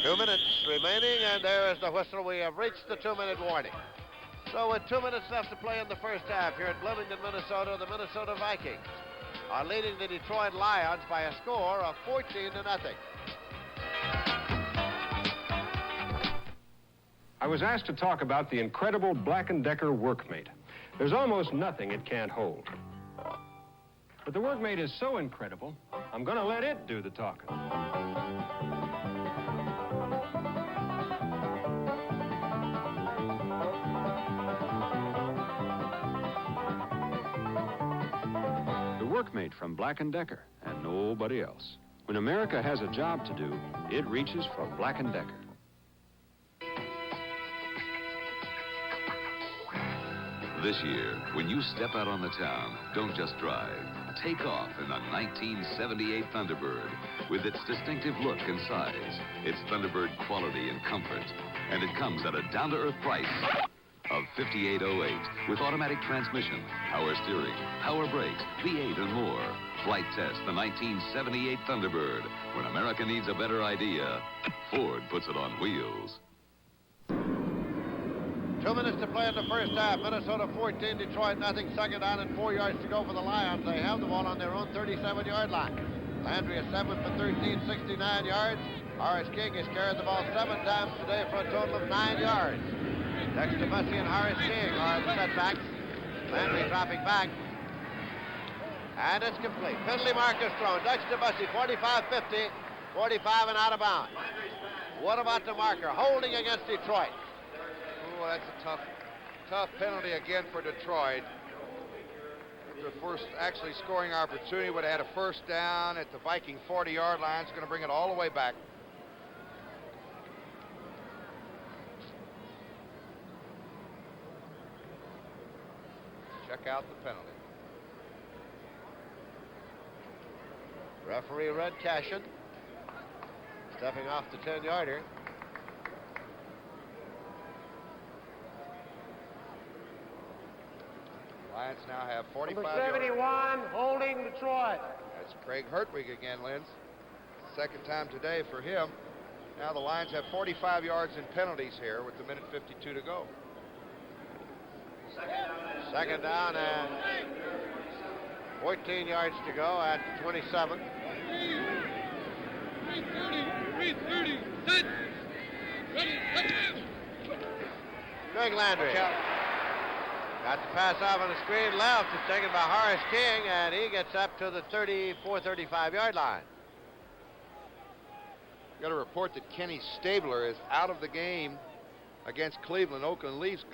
2 minutes remaining, and there is the whistle. We have reached the 2-minute warning. So with 2 minutes left to play in the first half here at Bloomington, Minnesota, the Minnesota Vikings are leading the Detroit Lions by a score of 14-0. I was asked to talk about the incredible Black & Decker Workmate. There's almost nothing it can't hold. But the Workmate is so incredible, I'm going to let it do the talking. Workmate from Black & Decker and nobody else. When America has a job to do, it reaches for Black & Decker. This year, when you step out on the town, don't just drive. Take off in the 1978 Thunderbird. With its distinctive look and size, its Thunderbird quality and comfort. And it comes at a down-to-earth price of $58.08 with automatic transmission, power steering, power brakes, V8 and more. Flight test the 1978 Thunderbird. When America needs a better idea, Ford puts it on wheels. 2 minutes to play in the first half. Minnesota 14, Detroit nothing. 2nd down and 4 yards to go for the Lions. They have the ball on their own 37-yard line. Landry is 7 for 13, 69 yards. Horace King has carried the ball 7 times today for a total of 9 yards. Dexter Bussey and Horace King are the setbacks. Landry dropping back. And it's complete. Penalty markers thrown. Dexter Bussey, 45-50, 45 and out of bounds. What about the marker? Holding against Detroit. Oh, that's a tough penalty again for Detroit. The first actually scoring opportunity would have had a first down at the Viking 40-yard line. It's going to bring it all the way back. Check out the penalty. Referee Red Cashin stepping off the 10-yarder. Lions now have 45 Number 71, holding Detroit. That's Craig Hertwig again, Linz. Second time today for him. Now the Lions have 45 yards in penalties here with the minute 52 to go. Second down and 14 yards to go at 27. 3:30. Greg Landry. Got the pass off on the screen left. It's taken by Horace King, and he gets up to the 34, 35-yard line. Got a report that Kenny Stabler is out of the game against Cleveland. Oakland leaves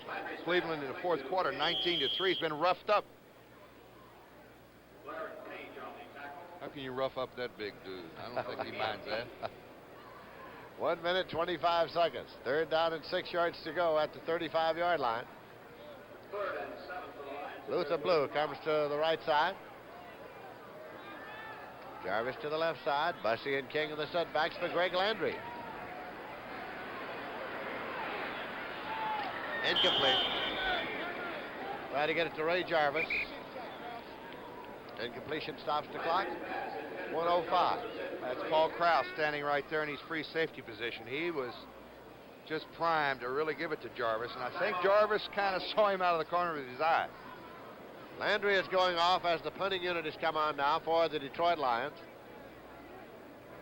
Cleveland in the fourth quarter, 19-3. He's been roughed up. How can you rough up that big dude? I don't think he minds that. 1 minute, 25 seconds. Third down and 6 yards to go at the 35-yard line. Luther Blue comes to the right side. Jarvis to the left side. Bussey and King in the setbacks for Greg Landry. Incomplete. Try to get it to Ray Jarvis. Incompletion stops the clock. 1:05. That's Paul Krause standing right there in his free safety position. He was just primed to really give it to Jarvis, and I think Jarvis kind of saw him out of the corner of his eye. Landry is going off as the punting unit has come on now for the Detroit Lions.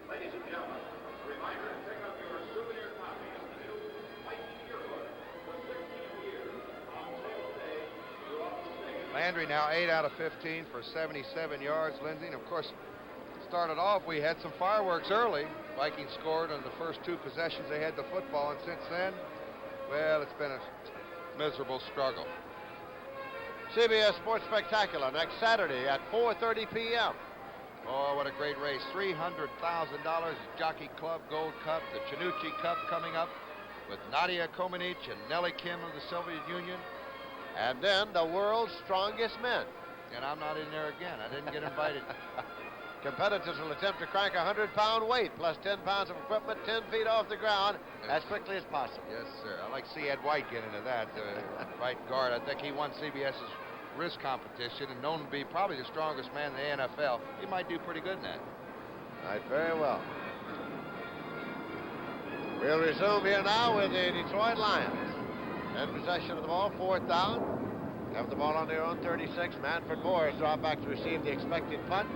Ladies and gentlemen, a reminder to pick up your souvenir copy of the new Vikings yearbook for 16 years on sale today throughout the state. Landry now 8 out of 15 for 77 yards, Lindsey. And of course, started off, we had some fireworks early. Vikings scored on the first 2 possessions they had the football, and since then, well, it's been a miserable struggle. CBS Sports Spectacular next Saturday at 4:30 p.m. Oh, what a great race. $300,000 Jockey Club Gold Cup, the Chinucci Cup coming up with Nadia Comaneci and Nellie Kim of the Soviet Union. And then the world's strongest men. And I'm not in there again. I didn't get invited. Competitors will attempt to crank a 100-pound weight plus 10 pounds of equipment 10 feet off the ground as quickly as possible. Yes, sir. I'd like to see Ed White get into that. Right guard. I think he won CBS's wrist competition and known to be probably the strongest man in the NFL. He might do pretty good in that. Right, very well. We'll resume here now with the Detroit Lions. In possession of the ball, 4th down. Have the ball on their own 36. Manfred Moore is dropped back to receive the expected punt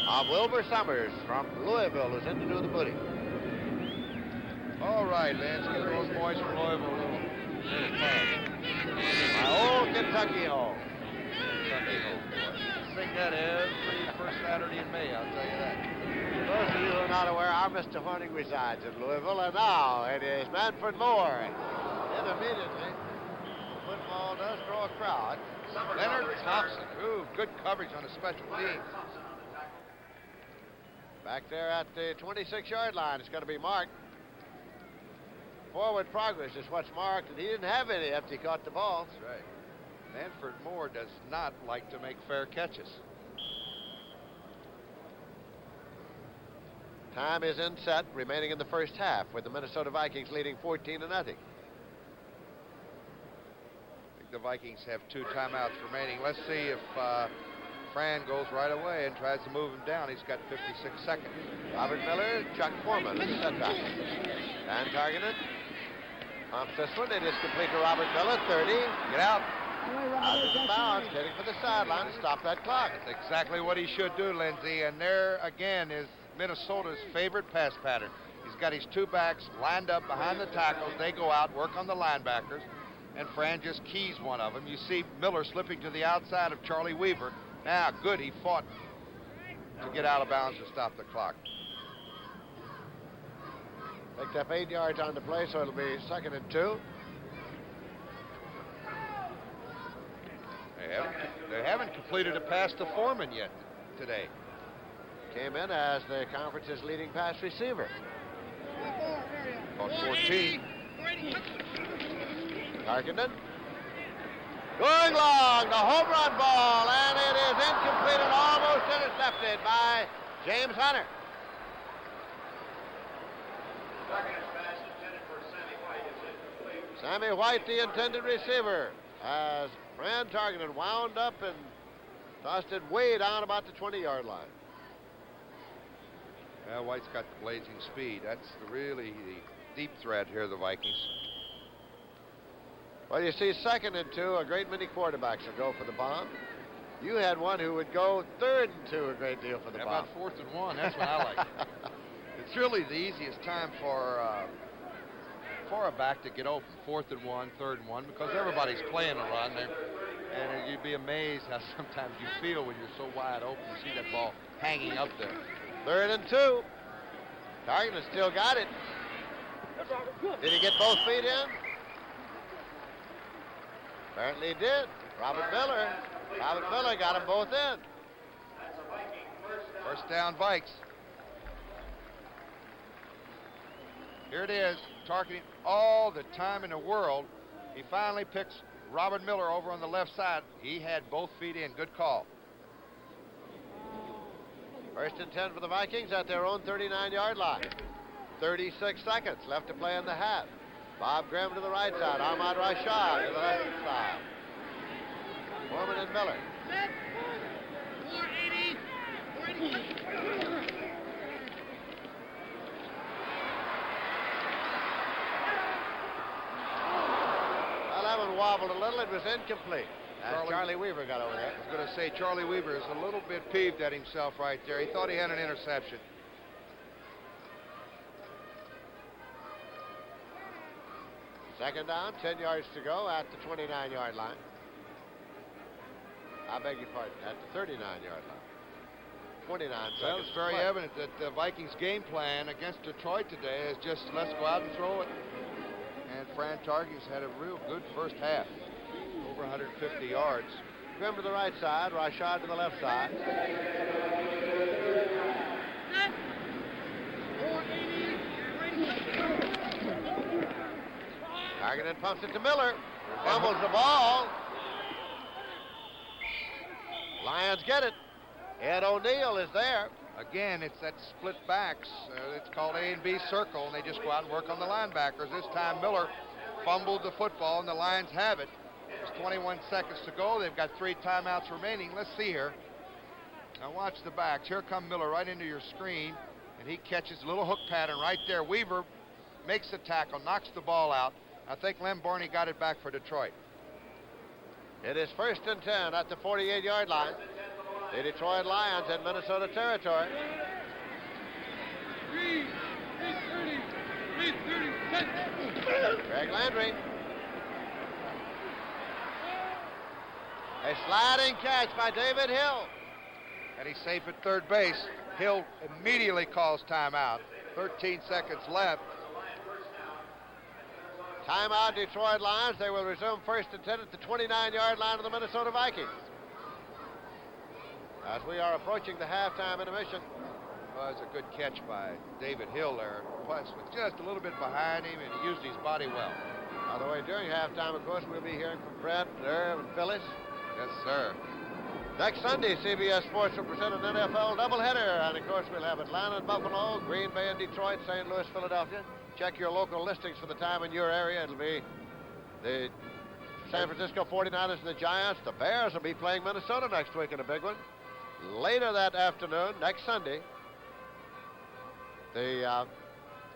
of Wilbur Summers from Louisville, who's in to do the booty. All right, Lance, give those boys from Louisville a little My old Kentucky home. Kentucky home. Sing that every first Saturday in May, I'll tell you that. Those of you who are not aware, our Mr. Horning resides in Louisville, and now it is Manfred Moore. Immediately, football does draw a crowd. Leonard Thompson, ooh, good coverage on the special teams. Back there at the 26-yard line, it's going to be marked. Forward progress is what's marked, and he didn't have any after he caught the ball. That's right. Manfred Moore does not like to make fair catches. Time is in set, remaining in the first half, with the Minnesota Vikings leading 14-0. I think the Vikings have 2 timeouts remaining. Let's see if Fran goes right away and tries to move him down. He's got 56 seconds. Robert Miller, Chuck Foreman, in the setback. Dan Targeted pumps this one. It is complete to Robert Miller, 30. Get out. Out of the bounds, heading for the sideline to stop that clock. That's exactly what he should do, Lindsey. And there again is Minnesota's favorite pass pattern. He's got his 2 backs lined up behind the tackles. They go out, work on the linebackers, and Fran just keys one of them. You see Miller slipping to the outside of Charlie Weaver. Now, good, he fought to get out of bounds to stop the clock. Picked up 8 yards on the play, so it'll be 2nd and 2. They haven't completed a pass to Foreman yet today. Came in as the conference's leading pass receiver. Caught 14. Tarkenton. Going long, the home run ball, and it is incomplete and almost intercepted by James Hunter. Sammy White, the intended receiver, as Fran Tarkenton wound up and tossed it way down about the 20-yard line. Well, White's got the blazing speed. That's really the deep threat here, the Vikings. Well, you see, 2nd and 2, a great many quarterbacks will go for the bomb. You had one who would go 3rd and 2 a great deal for the bomb. How about 4th and 1? That's what I like. It's really the easiest time for a back to get open. 4th and 1, 3rd and 1, because everybody's playing a run there. And you'd be amazed how sometimes you feel when you're so wide open. You see that ball hanging up there. 3rd and 2. Target has still got it. Did he get both feet in? Apparently he did. Robert Miller got them both in. First down, Vikes. Here it is, targeting all the time in the world. He finally picks Robert Miller over on the left side. He had both feet in. Good call. 1st and 10 for the Vikings at their own 39-yard line. 36 seconds left to play in the half. Bob Grimm to the right side. Ahmad Rashad to the left side. Foreman and Miller. Well, that one wobbled a little. It was incomplete. Charlie Weaver got over there. I was going to say Charlie Weaver is a little bit peeved at himself right there. He thought he had an interception. Second down, 10 yards to go at the 29-yard line. I beg your pardon, at the 39-yard line. 29 seconds. Well, it's very evident that the Vikings' game plan against Detroit today is just let's go out and throw it. And Fran Targis had a real good first half. Over 150 yards. Grimm to the right side, Rashad to the left side. Targeted pumps it to Miller. Fumbles the ball. Lions get it. Ed O'Neill is there. Again, it's that split backs. It's called A and B circle, and they just go out and work on the linebackers. This time Miller fumbled the football, and the Lions have it. There's 21 seconds to go. They've got 3 timeouts remaining. Let's see here. Now watch the backs. Here come Miller right into your screen, and he catches a little hook pattern right there. Weaver makes the tackle, knocks the ball out. I think Lem Barney got it back for Detroit. It is 1st and 10 at the 48-yard line. The Detroit Lions in Minnesota territory. 3:30. Greg Landry. A sliding catch by David Hill. And he's safe at third base. Hill immediately calls timeout. 13 seconds left. Timeout, Detroit Lions. They will resume 1st and 10 at the 29-yard line of the Minnesota Vikings. As we are approaching the halftime intermission. Well, it's a good catch by David Hill there. Plus, with just a little bit behind him, and he used his body well. By the way, during halftime, of course, we'll be hearing from Brett, Irv, and Phyllis. Yes, sir. Next Sunday, CBS Sports will present an NFL doubleheader. And, of course, we'll have Atlanta and Buffalo, Green Bay and Detroit, St. Louis, Philadelphia. Check your local listings for the time in your area. It'll be the San Francisco 49ers and the Giants. The Bears will be playing Minnesota next week in a big one. Later that afternoon, next Sunday, the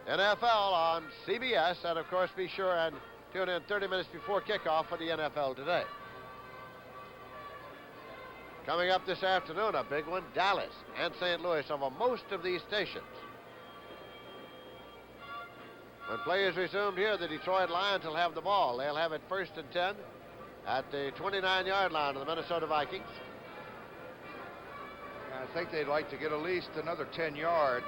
NFL on CBS. And, of course, be sure and tune in 30 minutes before kickoff for the NFL Today. Coming up this afternoon, a big one, Dallas and St. Louis over most of these stations. When play is resumed here, the Detroit Lions will have the ball. They'll have it 1st and 10 at the 29-yard line of the Minnesota Vikings. I think they'd like to get at least another 10 yards.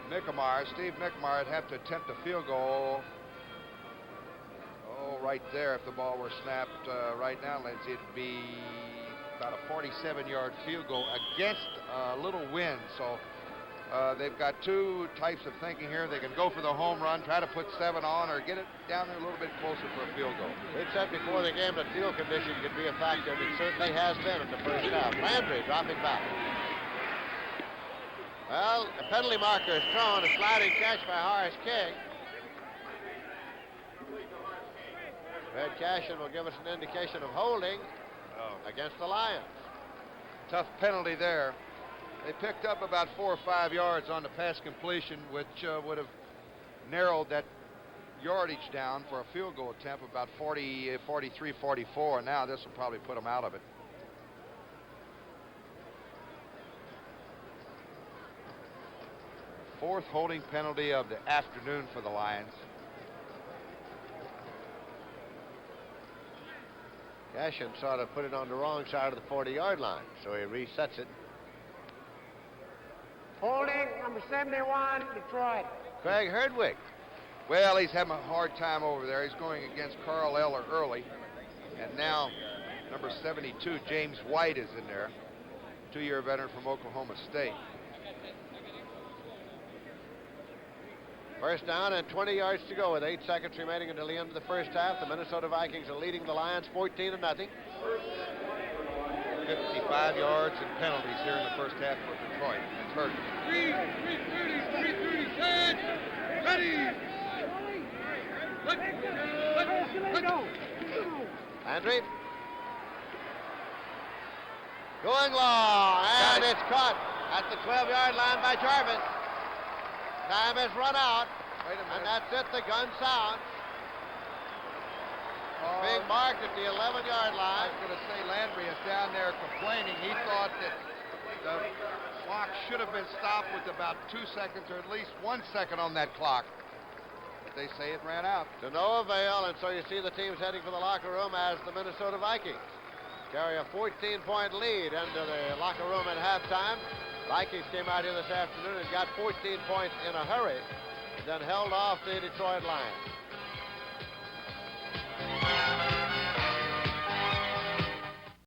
Steve Mickemeyer would have to attempt a field goal. Oh, right there, if the ball were snapped right now, Lindsay, it'd be about a 47-yard field goal against a little wind. So they've got 2 types of thinking here. They can go for the home run, try to put 7 on, or get it down there a little bit closer for a field goal. We'd said before the game that field condition could be a factor, and it certainly has been in the first half. Landry dropping back. Well, the penalty marker is thrown. A sliding catch by Horace King. Red Cashin will give us an indication of holding against the Lions. Tough penalty there. They picked up about 4 or 5 yards on the pass completion, which would have narrowed that yardage down for a field goal attempt, about 40, 43, 44. Now this will probably put them out of it. Fourth holding penalty of the afternoon for the Lions. Cashin sort of put it on the wrong side of the 40-yard line, so he resets it. Holding, number 71, Detroit. Craig Herdwick. Well, he's having a hard time over there. He's going against Carl Eller early. And now, number 72, James White, is in there. 2-year veteran from Oklahoma State. First down and 20 yards to go with 8 seconds remaining until the end of the first half. The Minnesota Vikings are leading the Lions 14-0. 55 yards and penalties here in the first half for Detroit. It's hurt. 330, set, ready. Let's go. Landry. Going long, and it's caught at the 12-yard line by Jarvis. Time has run out, and that's it. The gun sounds. Being marked at the 11-yard line. I was going to say Landry is down there complaining. He thought that the clock should have been stopped with about 2 seconds or at least 1 second on that clock. But they say it ran out. To no avail, and so you see the teams heading for the locker room as the Minnesota Vikings carry a 14-point lead into the locker room at halftime. Vikings came out here this afternoon and got 14 points in a hurry, then held off the Detroit Lions.